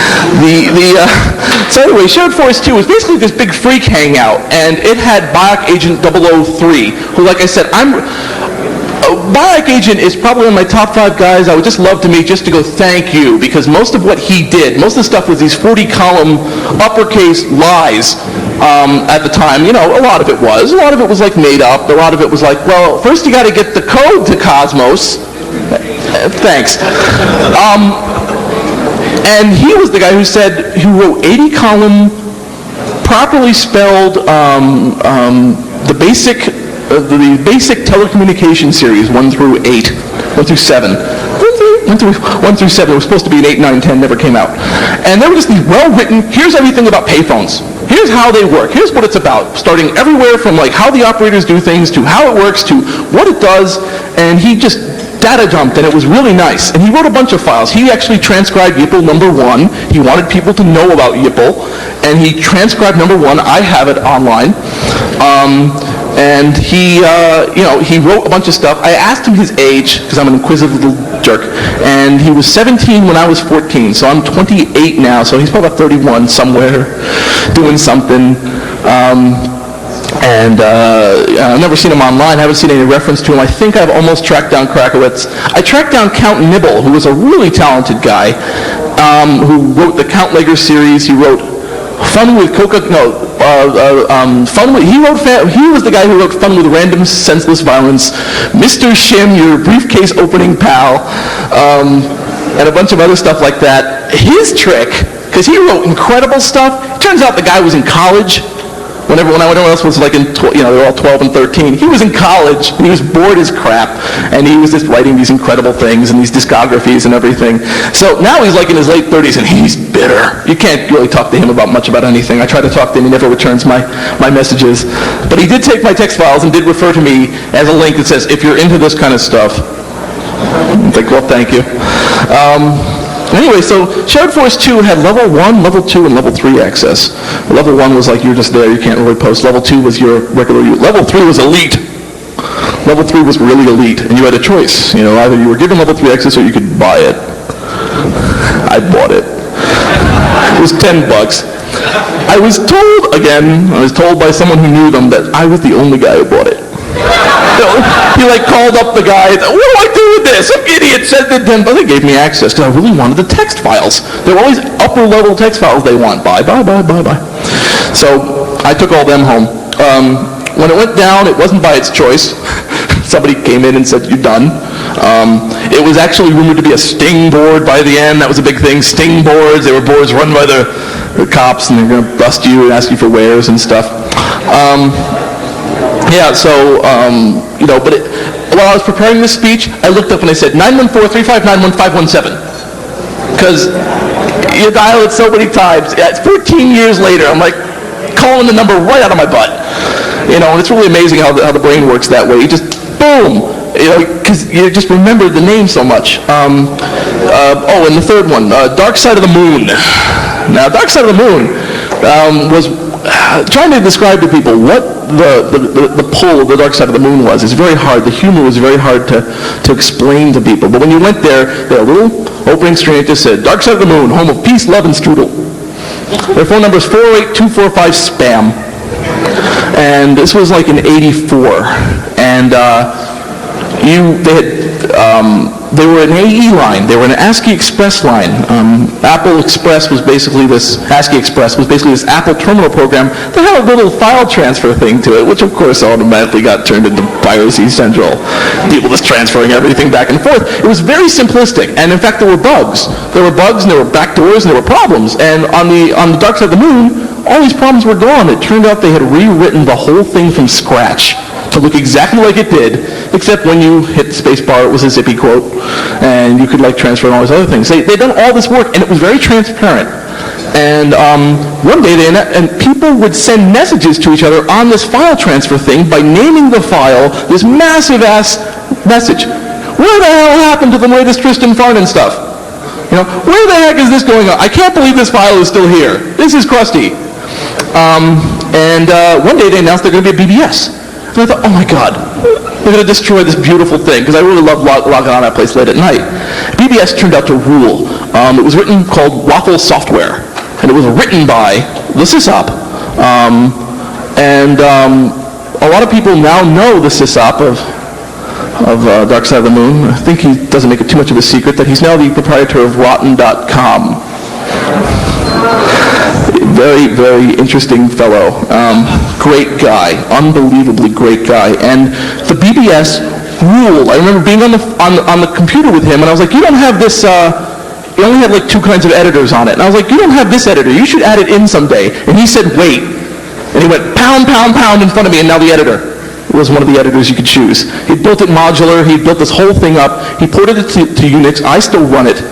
So anyway, Shared Force 2 was basically this big freak hangout, and it had Bionic Agent 003, who, like I said, Bionic Agent is probably one of my top 5 guys I would just love to meet just to go thank you, because most of what he did, most of the stuff was these 40-column uppercase lies at the time. You know, a lot of it was. A lot of it was like made up. A lot of it was like, well, first you got to get the code to Cosmos. Thanks. And he was the guy who wrote 80-column, properly spelled, the basic telecommunication series 1 through 7. 1 through 7. It was supposed to be an 8, 9, 10, never came out. And they were just these well-written, here's everything about payphones. Here's how they work. Here's what it's about. Starting everywhere from like how the operators do things to how it works to what it does. And he just data dumped, and it was really nice. And he wrote a bunch of files. He actually transcribed YPL number 1. He wanted people to know about YPL. And he transcribed number 1. I have it online. And he wrote a bunch of stuff. I asked him his age, because I'm an inquisitive little jerk, and he was 17 when I was 14, so I'm 28 now, so he's probably about 31 somewhere, doing something. I've never seen him online. I haven't seen any reference to him. I think I've almost tracked down Krakowitz. I tracked down Count Nibble, who was a really talented guy, who wrote the Count Lager series. He wrote Fun with He was the guy who wrote Fun with Random Senseless Violence, Mr. Shim, Your Briefcase Opening Pal, and a bunch of other stuff like that. His trick, because he wrote incredible stuff, it turns out the guy was in college. When everyone else was like they were all 12 and 13. He was in college, and he was bored as crap, and he was just writing these incredible things and these discographies and everything. So now he's like in his late 30s, and he's bitter. You can't really talk to him about much about anything. I try to talk to him, he never returns my messages. But he did take my text files and did refer to me as a link that says, if you're into this kind of stuff. I'm like, well, thank you. Anyway, so Shared Force 2 had level 1, level 2, and level 3 access. Level 1 was like you're just there, you can't really post. Level 2 was your regular use. Level 3 was elite. Level 3 was really elite, and you had a choice. You know, either you were given level 3 access or you could buy it. I bought it. It was $10. I was told by someone who knew them that I was the only guy who bought it. He called up the guy, what do I do with this? Some idiot said that then, but they gave me access because I really wanted the text files. There were always upper level text files they want. Bye. So I took all them home. When it went down, it wasn't by its choice. Somebody came in and said, you're done. It was actually rumored to be a sting board by the end. That was a big thing. Sting boards. They were boards run by the cops, and they're going to bust you and ask you for wares and stuff. While I was preparing this speech, I looked up and I said 914-359-1517. Because you dial it so many times. It's 14 years later. I'm like calling the number right out of my butt. And it's really amazing how the brain works that way. You just, boom. Because you just remember the name so much. And the third one, Dark Side of the Moon. Now, Dark Side of the Moon was trying to describe to people what the pull of the dark side of the moon was. It's very hard. The humor was very hard to explain to people. But when you went there, they had a little opening screen that just said, Dark Side of the Moon, home of peace, love, and strudel. Their phone number is 408-245-SPAM. And this was like in '84. And they were an AE line. They were an ASCII Express line. Apple Express was basically this, ASCII Express was basically this Apple terminal program that had a little file transfer thing to it, which of course automatically got turned into Piracy Central. People just transferring everything back and forth. It was very simplistic, and in fact there were bugs. There were bugs, and there were backdoors, and there were problems. And on the Dark Side of the Moon, all these problems were gone. It turned out they had rewritten the whole thing from scratch to look exactly like it did, except when you hit the space bar, it was a zippy quote, and you could like transfer and all these other things. They'd done all this work, and it was very transparent. And one day, and people would send messages to each other on this file transfer thing by naming the file this massive-ass message. Where the hell happened to the latest Tristan Farnon stuff? You know, where the heck is this going on? I can't believe this file is still here. This is crusty. One day they announced they're going to be a BBS. And I thought, oh my God, they're going to destroy this beautiful thing, because I really love logging on that place late at night. BBS turned out to rule. It was called Waffle Software, and it was written by the sysop. A lot of people now know the sysop of Dark Side of the Moon. I think he doesn't make it too much of a secret that he's now the proprietor of Rotten.com. Very, very interesting fellow. Great guy. Unbelievably great guy. And the BBS ruled. I remember being on the computer with him, and I was like, you don't have this, you only have like 2 kinds of editors on it. And I was like, you don't have this editor. You should add it in someday. And he said, wait. And he went pound, pound, pound in front of me, and now the editor was one of the editors you could choose. He built it modular. He built this whole thing up. He ported it to Unix. I still run it.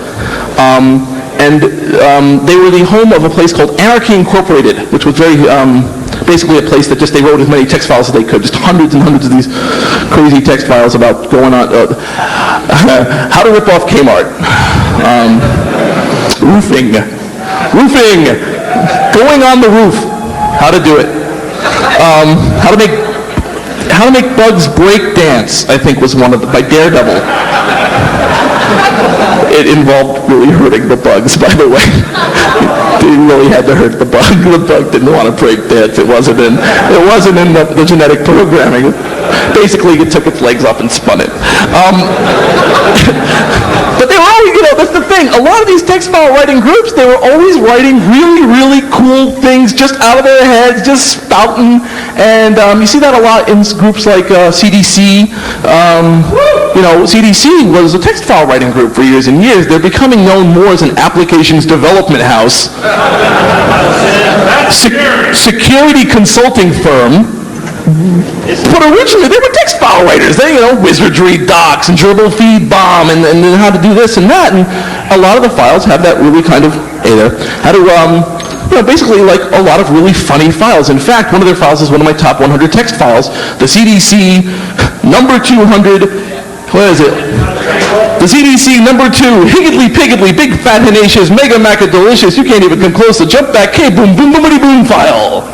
They were the home of a place called Anarchy Incorporated, which was very basically a place that just they wrote as many text files as they could, just hundreds and hundreds of these crazy text files about going on, how to rip off Kmart, roofing, going on the roof, how to do it, how to make bugs break dance, I think was one of by Daredevil. It involved really hurting the bugs, by the way. They really had to hurt the bug. The bug didn't want to break dance. It wasn't in the genetic programming. Basically, it took its legs off and spun it. But they were always, that's the thing. A lot of these text file writing groups, they were always writing really, really cool things just out of their heads, just spouting. And you see that a lot in groups like CDC. CDC was a text file writing group for years and years. They're becoming known more as an applications development house, security consulting firm. But originally they were text file writers. They, wizardry docs and gerbil feed bomb and how to do this and that. And a lot of the files have that really kind of, basically like a lot of really funny files. In fact, one of their files is one of my top 100 text files. The CDC number 200, what is it? The CDC number 2, higgly-piggly, big fat henacious, mega maca delicious, you can't even come close to jump back, hey boom boom boomity boom file.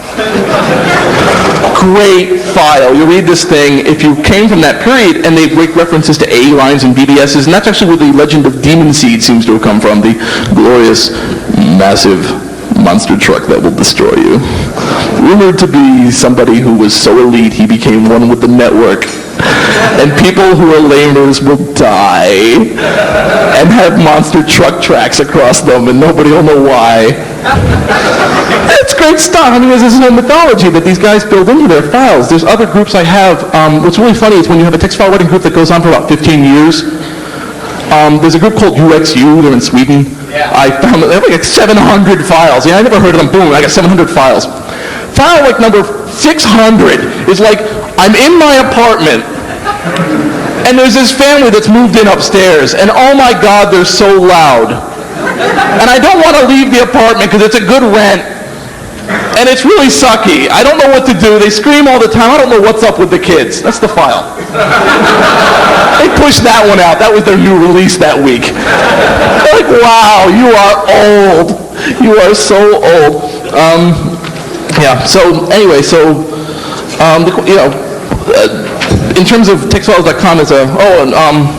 Great file. You read this thing, if you came from that period, and they make references to A lines and BBSs, and that's actually where the legend of Demon Seed seems to have come from, the glorious, massive monster truck that will destroy you. Rumored to be somebody who was so elite he became one with the network. And people who are lamers will die and have monster truck tracks across them, and nobody will know why. It's great stuff. I mean, there's no mythology that these guys build into their files. There's other groups I have. What's really funny is when you have a text file writing group that goes on for about 15 years, there's a group called UXU. They're in Sweden. Yeah. I found that they have like 700 files. Yeah, I never heard of them. Boom, I got 700 files. File like number 600 is like, I'm in my apartment, and there's this family that's moved in upstairs, and oh my God, they're so loud. And I don't want to leave the apartment because it's a good rent, and it's really sucky. I don't know what to do. They scream all the time. I don't know what's up with the kids. That's the file. They pushed that one out. That was their new release that week. They're like, wow, you are old. You are so old. Yeah, so anyway, in terms of Textfiles.com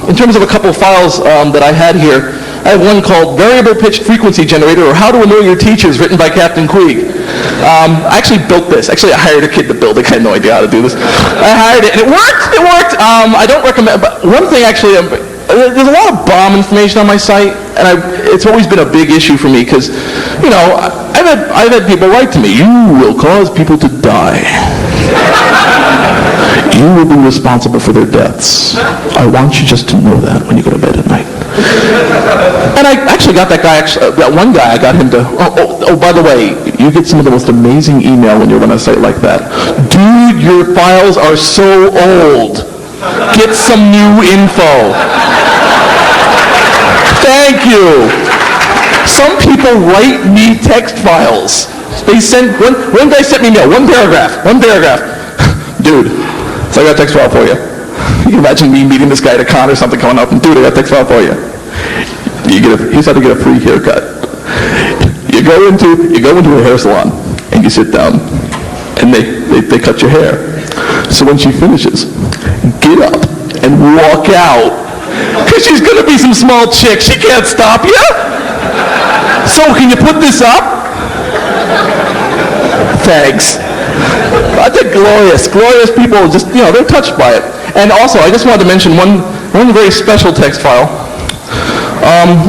in terms of a couple of files that I had here, I have one called Variable Pitch Frequency Generator, or How to Annoy Your Teachers, written by Captain Queeg. I actually built this. Actually, I hired a kid to build it. I had no idea how to do this. I hired it, and it worked! It worked! I don't recommend, but one thing actually, there's a lot of bomb information on my site, and it's always been a big issue for me, because, I've had people write to me, you will cause people to die. You will be responsible for their deaths. I want you just to know that when you go to bed at night. And I actually got that one guy, I got him to, by the way, you get some of the most amazing email when you're on a site like that. Dude, your files are so old. Get some new info. Thank you. Some people write me text files. They send, one guy sent me mail, one paragraph. Dude, so I got a text file for you. You can imagine me meeting this guy at a con or something coming up, and dude, I got a text file for you. He's had to get a free haircut. You go into a hair salon, and you sit down, and they cut your hair. So when she finishes, get up and walk out. Because she's going to be some small chick. She can't stop you. So can you put this up? Thanks. I think glorious people just, they're touched by it. And also, I just wanted to mention one very special text file.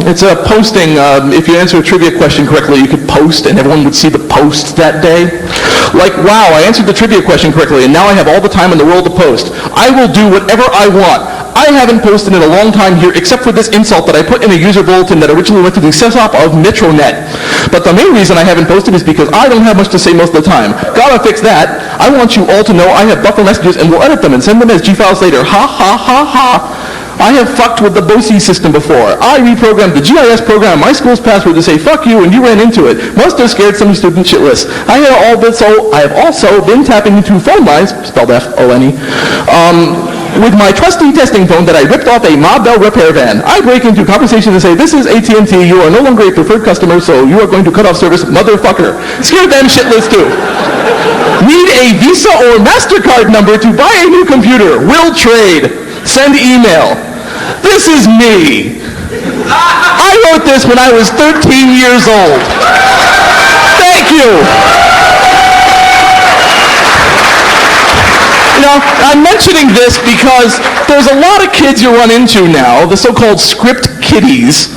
It's a posting. If you answer a trivia question correctly, you could post, and everyone would see the post that day. Like, wow, I answered the trivia question correctly, and now I have all the time in the world to post. I will do whatever I want. I haven't posted in a long time here, except for this insult that I put in a user bulletin that originally went to the setup of Metronet. But the main reason I haven't posted is because I don't have much to say most of the time. Gotta fix that. I want you all to know I have buffer messages, and we'll edit them and send them as Gphiles later. Ha, ha, ha, ha. I have fucked with the BOSI system before. I reprogrammed the GIS program, my school's password to say fuck you, and you ran into it. Must have scared some student shitless. I have also been tapping into phone lines, spelled F-O-N-E, with my trusty testing phone that I ripped off a Ma Bell repair van. I break into conversation to say, this is AT&T, you are no longer a preferred customer, so you are going to cut off service, motherfucker. Scare them shitless too. Need a Visa or MasterCard number to buy a new computer. Will trade. Send email. This is me. I wrote this when I was 13 years old. Thank you. I'm mentioning this because there's a lot of kids you run into now, the so-called script kiddies.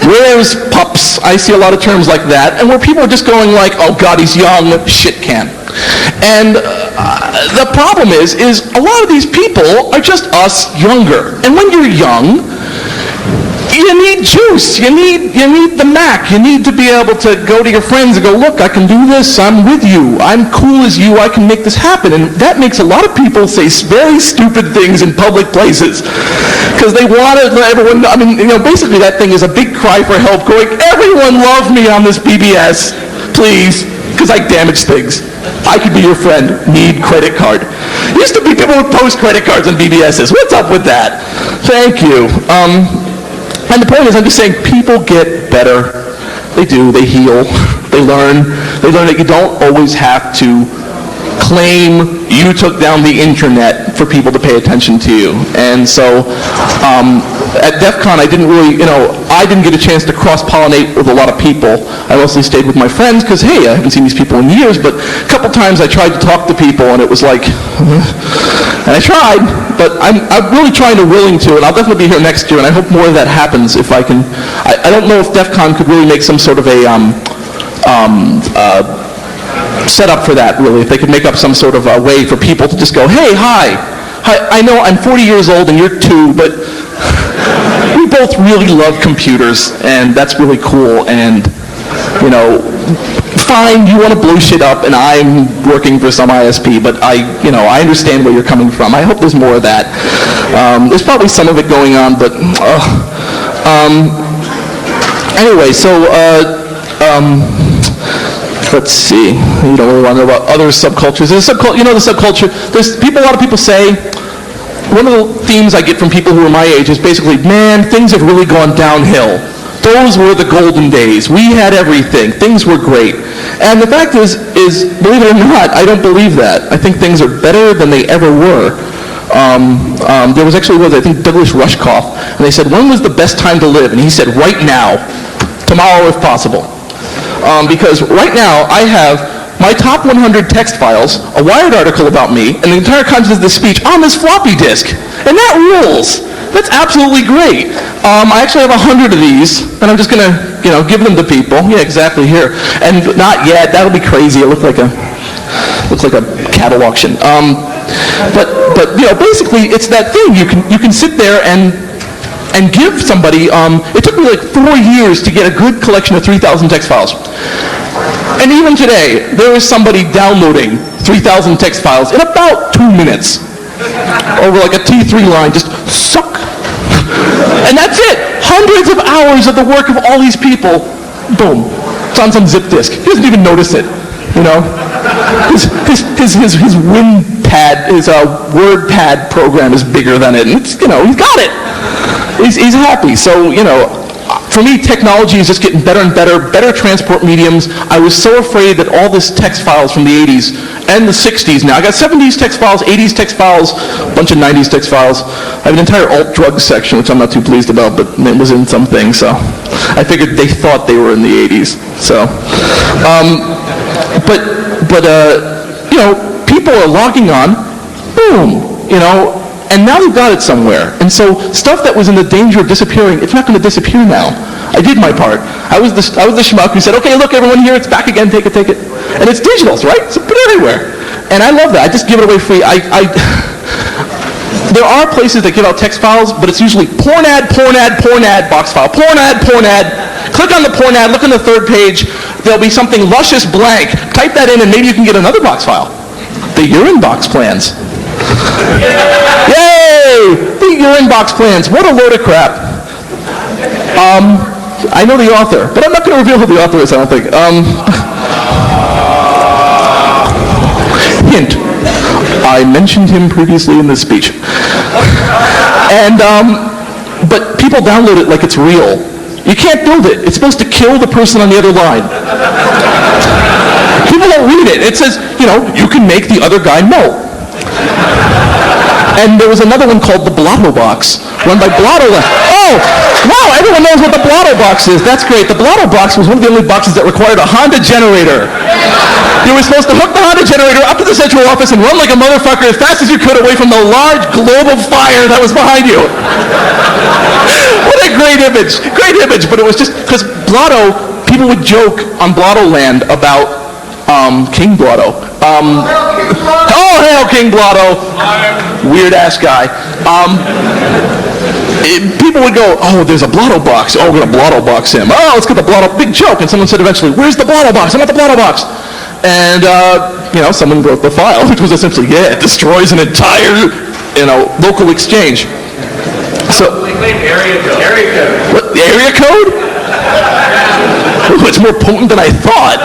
Where's pups? I see a lot of terms like that, and where people are just going like, oh God, he's young, shit can. And the problem is a lot of these people are just us younger. And when you're young, you need juice. You need the Mac. You need to be able to go to your friends and go, look, I can do this. I'm with you. I'm cool as you. I can make this happen. And that makes a lot of people say very stupid things in public places because they want to let everyone know. Basically that thing is a big cry for help going, everyone love me on this BBS, please, because I damage things. I could be your friend. Need credit card. Used to be people would post credit cards on BBSs. What's up with that? Thank you. And the point is, I'm just saying, people get better. They do. They heal. They learn. They learn that you don't always have to claim you took down the internet for people to pay attention to you. And so at DefCon, I didn't get a chance to cross-pollinate with a lot of people. I mostly stayed with my friends because, hey, I haven't seen these people in years, but a couple times I tried to talk to people and it was like, and I tried, but I'm really trying to willing to, and I'll definitely be here next year, and I hope more of that happens if I can. I don't know if DefCon could really make some sort of a set up for that, really, if they could make up some sort of a way for people to just go, hey, hi, I know I'm 40 years old and you're 2, but we both really love computers, and that's really cool, and, fine, you want to blow shit up, and I'm working for some ISP, but I understand where you're coming from. I hope there's more of that. There's probably some of it going on, but, anyway, so, let's see. You don't really want to know about other subcultures. There's the subculture. A lot of people say, one of the themes I get from people who are my age is basically, man, things have really gone downhill. Those were the golden days. We had everything. Things were great. And the fact is, believe it or not, I don't believe that. I think things are better than they ever were. There was actually, I think, Douglas Rushkoff, and they said, when was the best time to live? And he said, right now. Tomorrow if possible. Because right now, I have my top 100 text files, a Wired article about me, and the entire content of this speech on this floppy disk. And that rules. That's absolutely great. I actually have 100 of these, and I'm just going to, give them to people. Yeah, exactly, here. And not yet. That'll be crazy. It looks like a cattle auction. But basically, it's that thing. You can sit there and give somebody. It took me like 4 years to get a good collection of 3,000 text files. And even today, there is somebody downloading 3,000 text files in about 2 minutes over like a T3 line, just suck. And that's it. Hundreds of hours of the work of all these people. Boom. It's on some zip disk. He doesn't even notice it. His WinPad, his WordPad program is bigger than it, and it's, he's got it. He's happy. So, for me, technology is just getting better and better transport mediums. I was so afraid that all this text files from the 80s and the 60s now, I got 70s text files, 80s text files, a bunch of 90s text files. I have an entire alt drugs section, which I'm not too pleased about, but it was in some things, so I figured they thought they were in the 80s. So, people are logging on, boom, and now they've got it somewhere. And so stuff that was in the danger of disappearing, it's not going to disappear now. I did my part. I was the schmuck who said, okay, look, everyone here, it's back again, take it. And it's digital, right? So put it everywhere. And I love that. I just give it away free. There are places that give out text files, but it's usually porn ad, box file, porn ad. Click on the porn ad, look on the third page. There'll be something luscious blank. Type that in, and maybe you can get another box file. The urine box plans. Yay! The urine box plans. What a load of crap. I know the author, but I'm not going to reveal who the author is, I don't think. Hint. I mentioned him previously in this speech. And, but people download it like it's real. You can't build it. It's supposed to kill the person on the other line. People don't read it. It says, you can make the other guy know. And there was another one called the Blotto Box, run by Blotto. Oh, wow, everyone knows what the Blotto Box is. That's great. The Blotto Box was one of the only boxes that required a Honda generator. You were supposed to hook the Honda generator up to the central office and run like a motherfucker as fast as you could away from the large globe of fire that was behind you. What a great image. Great image, but it was just, because Blotto, people would joke on Blotto Land about King Blotto. Oh, hail King Blotto. Weird ass guy. People would go, oh, there's a Blotto box. Oh, we're going to Blotto box him. Oh, let's get the Blotto, big joke. And someone said eventually, where's the Blotto box? I'm at the Blotto box. And, someone wrote the file, which was essentially, it destroys an entire, local exchange. So, They claim area code. What, the area code? Ooh, it's more potent than I thought.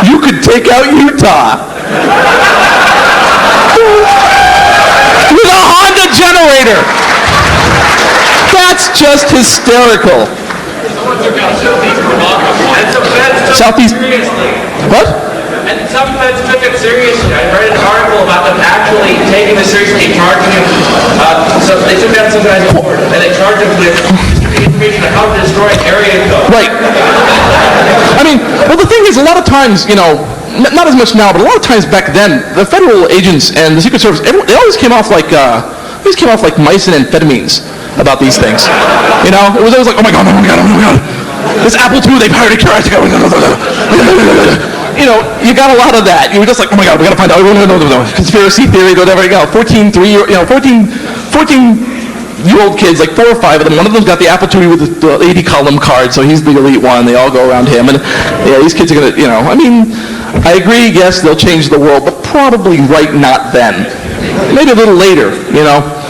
You could take out Utah. With a Honda generator. That's just hysterical. Southeast. What? And some feds took it seriously. I read an article about them actually taking this seriously, charging him. So they took down some guy's board, and they charged him with distributing information on how to destroy an area code. Right. I mean, well, the thing is, a lot of times, not as much now, but a lot of times back then, the federal agents and the Secret Service, they always came off like mice and amphetamines about these things. It was always like, oh my god. This Apple II, they've hired a cure. You got a lot of that. You were just like, oh my god, we got to find out. Conspiracy theory, whatever. 14-year-old kids, like 4 or 5 of them. One of them's got the Apple II with the 80 column card, so he's the elite one. They all go around him, and these kids are gonna, I agree. Yes, they'll change the world, but probably not then. Maybe a little later.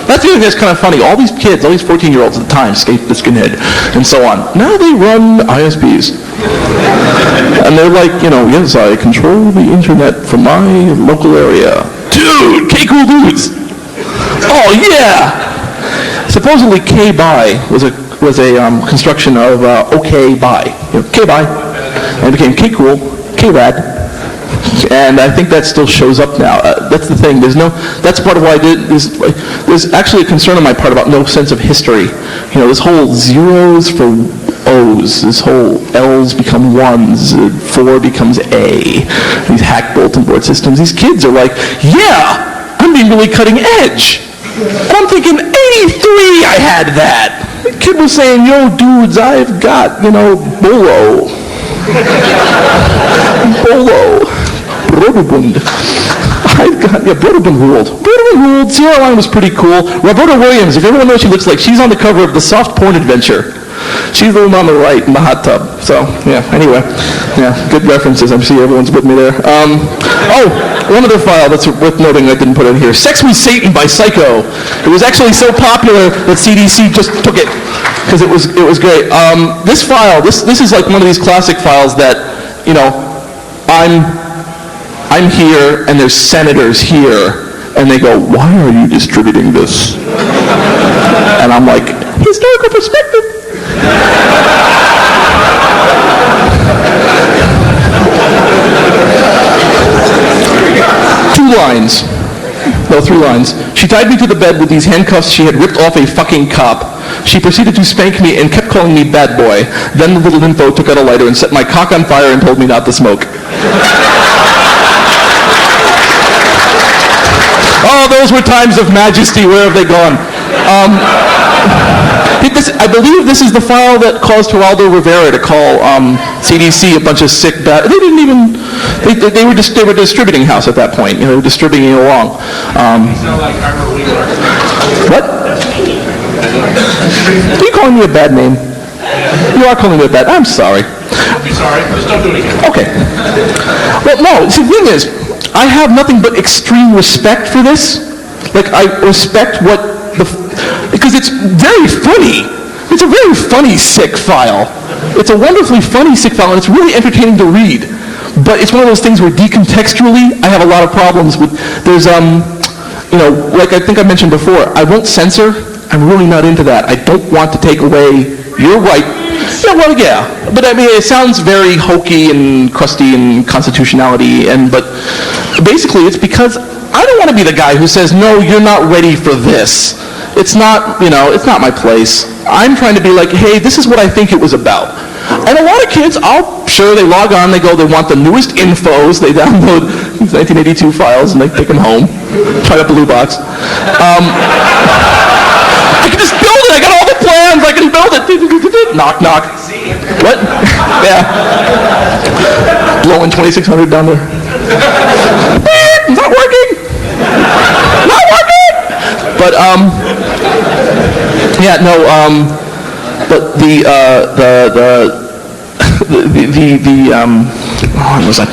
That's the thing that's kind of funny. All these kids, all these 14-year-olds at the time, Skate the Skinhead, and so on. Now they run ISPs. And they're like, yes, I control the internet from my local area. Dude, K-Cool dudes. Oh, yeah. Supposedly K-Buy was a construction of okay, bye. Okay, bye. And it became okay, cool, okay, rad. And I think that still shows up now. That's the thing. That's part of why I did. There's actually a concern on my part about no sense of history. This whole zeros for O's, this whole L's become ones, 4 becomes A. These hack bulletin board systems. These kids are like, yeah, I'm being really cutting edge. And I'm thinking, 83, I had that. The kid was saying, yo, dudes, I've got, Bolo. Bolo. Brotobund. I've got, Brotobund ruled. Brotobund ruled. Zero Line was pretty cool. Roberta Williams, if everyone knows what she looks like, she's on the cover of the Soft Porn Adventure. She's the one on the right in the hot tub. So, anyway. Good references. I'm sure everyone's with me there. One other file that's worth noting I didn't put in here. Sex with Satan by Psycho. It was actually so popular that CDC just took it because it was great. This file, this is like one of these classic files that, I'm here and there's senators here and they go, why are you distributing this? And I'm like, historical perspective. 2 lines. No, 3 lines. She tied me to the bed with these handcuffs she had ripped off a fucking cop. She proceeded to spank me and kept calling me bad boy. Then the little info took out a lighter and set my cock on fire and told me not to smoke. Oh, those were times of majesty. Where have they gone? I believe this is the file that caused Geraldo Rivera to call CDC a bunch of sick bad. They didn't even. They were distributing house at that point. They were distributing it along. What? Are you calling me a bad name? You are calling me a bad. I'm sorry. I'll be sorry. Just don't do it again. Okay. Well, no. See, the thing is, I have nothing but extreme respect for this. Like, I respect because it's very funny. It's a very funny, sick file. It's a wonderfully funny, sick file, and it's really entertaining to read. But it's one of those things where decontextually, I have a lot of problems with. There's, like I think I mentioned before, I won't censor. I'm really not into that. I don't want to take away your right. But I mean, it sounds very hokey and crusty and constitutionality, but basically it's because I don't want to be the guy who says, no, you're not ready for this. It's not, it's not my place. I'm trying to be like, hey, this is what I think it was about. And a lot of kids, sure, they log on, they want the newest infos, they download these 1982 files and they take them home, try out the blue box. I can just build it, I got all the plans, I can build it. Knock, knock. What? Yeah. Blowing 2600 down there. Not working. Not working. But but what was that?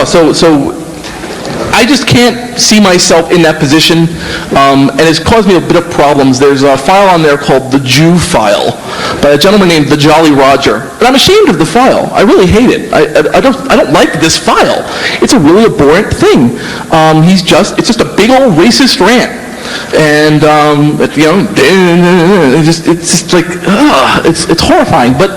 So I just can't see myself in that position, and it's caused me a bit of problems. There's a file on there called the Gphiles by a gentleman named the Jolly Roger, and I'm ashamed of the file. I really hate it. I don't like this file. It's a really abhorrent thing. It's just a big old racist rant, and it's just like it's horrifying. But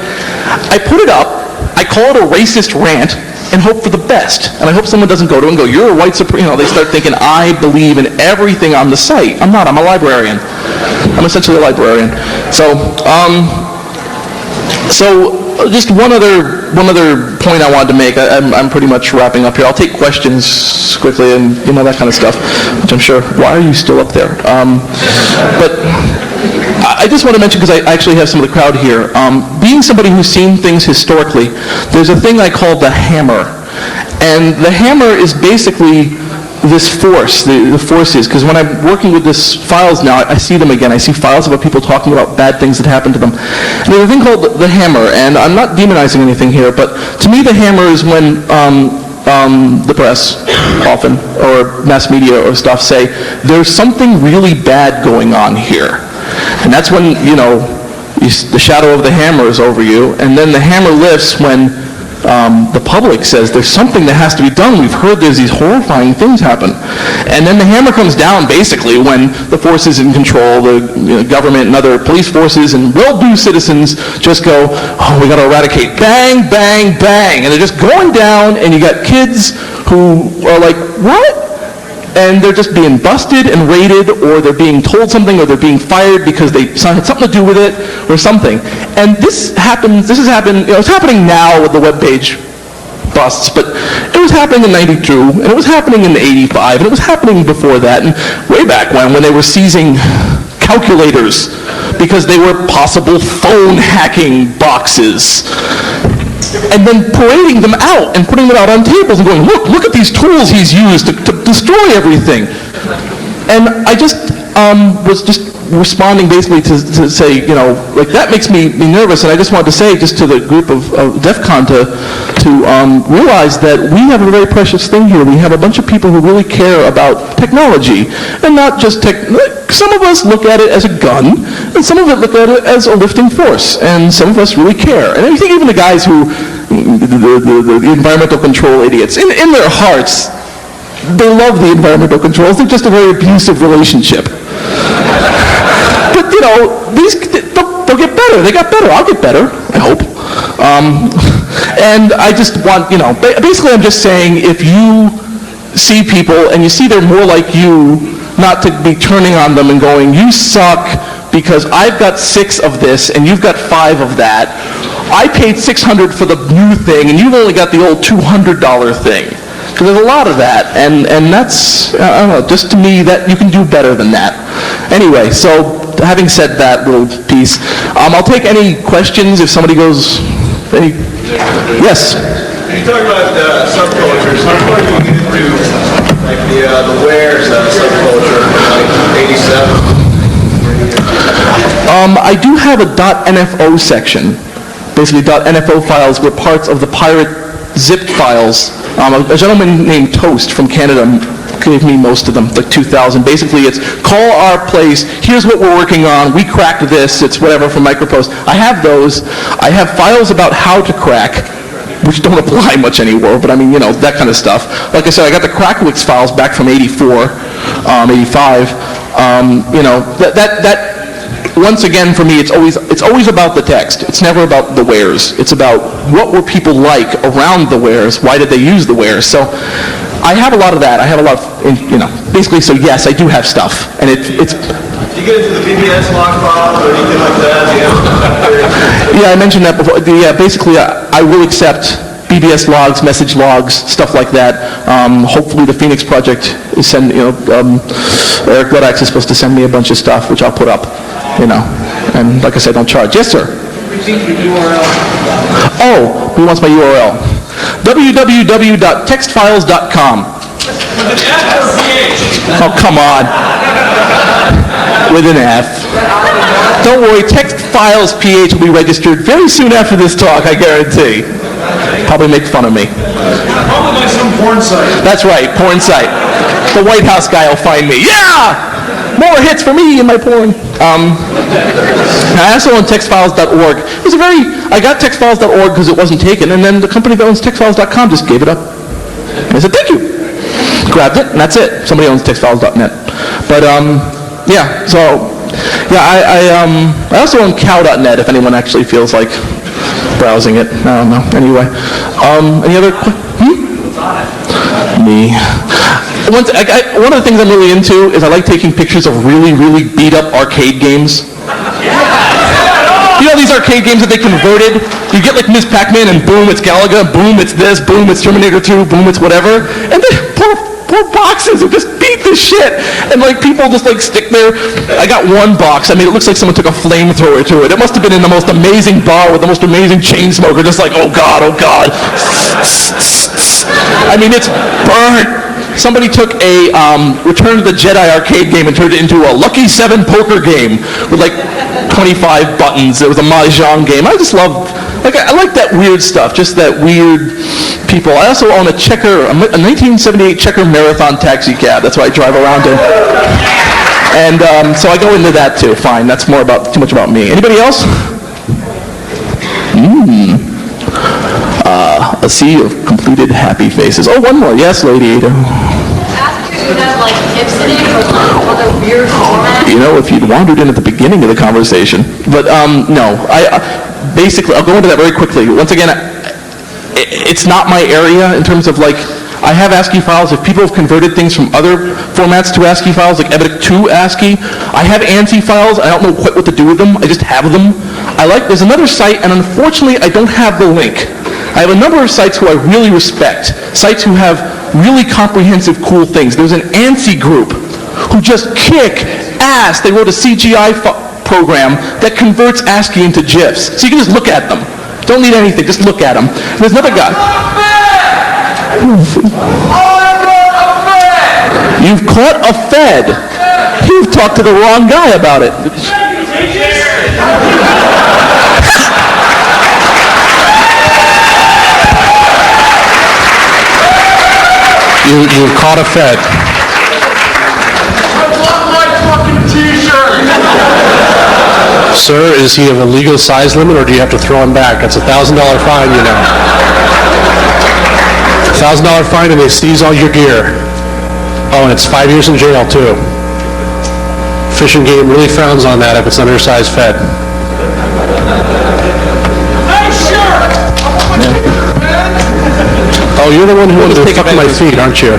I put it up. I call it a racist rant and hope for the best. And I hope someone doesn't go to it and go, you're a white supremacist. They start thinking, I believe in everything on the site. I'm not. I'm a librarian. I'm essentially a librarian. So just one other point I wanted to make. I'm pretty much wrapping up here. I'll take questions quickly and that kind of stuff, which I'm sure, why are you still up there? But I just want to mention, because I actually have some of the crowd here, being somebody who's seen things historically, there's a thing I call the hammer. And the hammer is basically this force, the forces, because when I'm working with this files now, I see them again. I see files about people talking about bad things that happened to them. And there's a thing called the hammer, and I'm not demonizing anything here, but to me the hammer is when the press, often, or mass media or stuff say, there's something really bad going on here. And that's when, the shadow of the hammer is over you, and then the hammer lifts when the public says there's something that has to be done. We've heard there's these horrifying things happen. And then the hammer comes down, basically, when the forces in control, the government and other police forces and well-do citizens just go, oh, we got to eradicate. Bang, bang, bang. And they're just going down, and you got kids who are like, what? And they're just being busted and raided, or they're being told something, or they're being fired because they had something to do with it, or something. And it's happening now with the webpage busts, but it was happening in 92, and it was happening in 85, and it was happening before that, and way back when they were seizing calculators because they were possible phone hacking boxes. And then parading them out and putting them out on tables and going, look at these tools he's used to destroy everything. And I just was just responding basically to say, like that makes me nervous. And I just wanted to say just to the group of DefCon to realize that we have a very precious thing here. We have a bunch of people who really care about technology, and not just some of us look at it as a gun, and some of it look at it as a lifting force, and some of us really care. And I think even the guys who, the environmental control idiots, in their hearts, they love the environmental controls. They're just a very abusive relationship. But, they'll get better. They got better. I'll get better, I hope. And I just want, basically I'm just saying if you see people and you see they're more like you, not to be turning on them and going, you suck because I've got 6 of this and you've got 5 of that. I paid $600 for the new thing and you've only got the old $200 thing. Because there's a lot of that, and that's, I don't know, just to me, that you can do better than that. Anyway, so having said that little piece, I'll take any questions if somebody goes, yes? You talk about subcultures. How far do you get into like the wares subculture, like 87? I do have a .nfo section, basically .nfo files were parts of the pirate zipped files. A gentleman named Toast from Canada gave me most of them, like 2,000. Basically, it's call our place, here's what we're working on, we cracked this, it's whatever from Micropost. I have those. I have files about how to crack, which don't apply much anymore, but I mean, that kind of stuff. Like I said, I got the Crackwix files back from 84, 85. That once again, for me, it's always about the text. It's never about the wares. It's about what were people like around the wares. Why did they use the wares? So I have a lot of that. I have a lot of, basically, so yes, I do have stuff. And it's... Do you get into the BBS log files or anything like that? Yeah, I mentioned that before. Basically, I will accept BBS logs, message logs, stuff like that. Hopefully the Phoenix project is Eric Lodax is supposed to send me a bunch of stuff, which I'll put up, and like I said, don't charge. Yes, sir? Repeat your URL. Oh, who wants my URL? www.textfiles.com. Oh, come on. With an F. Don't worry, Textfiles PH will be registered very soon after this talk, I guarantee. Probably make fun of me. Probably like some porn site. That's right, porn site. The White House guy will find me. Yeah! More hits for me and my porn. I also own Textfiles.org. I got Textfiles.org because it wasn't taken, and then the company that owns Textfiles.com just gave it up. I said, thank you. Grabbed it, and that's it. Somebody owns Textfiles.net. But, I also own cow.net if anyone actually feels like browsing it. I don't know. Anyway. Any other questions? Me. One of the things I'm really into is I like taking pictures of really, really beat-up arcade games. These arcade games that they converted? You get like Ms. Pac-Man and boom, it's Galaga, boom, it's this, boom, it's Terminator 2, boom, it's whatever. And then poor boxes who just beat the shit. And like people just like stick there. I got one box. I mean, it looks like someone took a flamethrower to it. It must have been in the most amazing bar with the most amazing chain smoker, just like, oh God, oh God. I mean, it's burnt. Somebody took a Return to the Jedi arcade game and turned it into a Lucky 7 poker game with like 25 buttons. It was a mahjong game. I just love, I like that weird stuff, just that weird people. I also own a 1978 Checker Marathon taxi cab. That's what I drive around in. And so I go into that too. Fine, that's too much about me. Anybody else? a sea of completed happy faces. Oh, one more. Yes, Lady Ada. Ask if you have like Gibsoning or some other weird format. You know, if you'd wandered in at the beginning of the conversation. But no, basically, I'll go into that very quickly. Once again, it's not my area in terms of like, I have ASCII files. If people have converted things from other formats to ASCII files, like EBIT to ASCII, I have ANSI files. I don't know quite what to do with them. I just have them. There's another site, and unfortunately, I don't have the link. I have a number of sites who I really respect, sites who have really comprehensive, cool things. There's an ANSI group who just kick ass. They wrote a CGI program that converts ASCII into GIFs. So you can just look at them. Don't need anything, just look at them. There's another guy. You've caught a Fed. You've talked to the wrong guy about it. You've caught a Fed. I want my fucking t-shirt! Sir, is he of a legal size limit, or do you have to throw him back? That's a $1,000 fine, you know. $1,000 fine, and they seize all your gear. Oh, and it's 5 years in jail, too. Fish and Game really frowns on that if it's an undersized Fed. Hey, shirt! Oh, you're the one who wanted to fuck my feet, aren't you?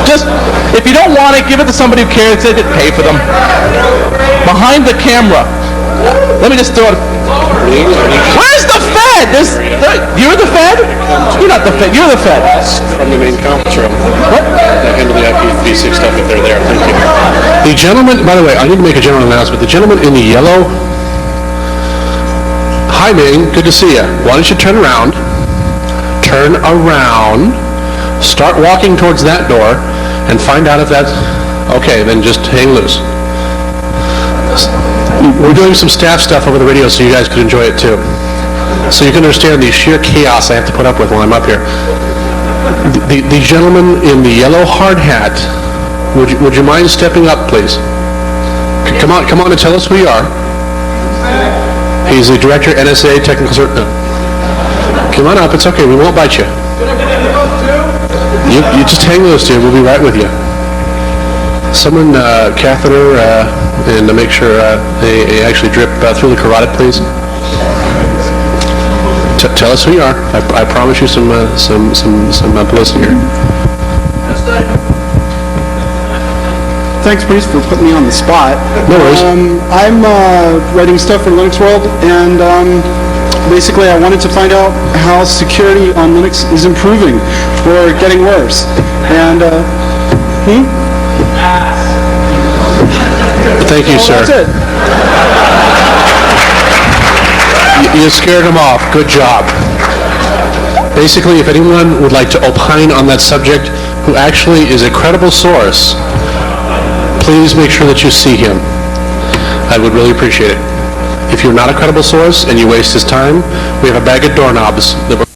Just, if you don't want it, give it to somebody who cares. They did pay for them. Behind the camera. Let me just throw it. Where's the Fed? You're the Fed? You're not the Fed. You're the Fed. From the main conference room. What? They handle the IPv6 stuff if they're there. Thank you. The gentleman, by the way, I need to make a general announcement. The gentleman in the yellow. Hi, Ming. Good to see you. Why don't you turn around? Turn around. Start walking towards that door and find out if that's... Okay, then just hang loose. We're doing some staff stuff over the radio so you guys could enjoy it too. So you can understand the sheer chaos I have to put up with while I'm up here. The gentleman in the yellow hard hat, would you mind stepping up, please? Come on and tell us who you are. He's the director, NSA, technical service. No. Come on up, it's okay, we won't bite you. You just hang loose, dude, we'll be right with you. Someone catheter and to make sure they actually drip through the carotid, please. Tell us who you are. I promise you some publicity here. Thanks, Priest, for putting me on the spot. No worries. I'm writing stuff for Linux World, and basically I wanted to find out how security on Linux is improving or getting worse. And, Thank you, sir. That's it. You scared him off. Good job. Basically, if anyone would like to opine on that subject, who actually is a credible source, please make sure that you see him. I would really appreciate it. If you're not a credible source and you waste his time, we have a bag of doorknobs that we're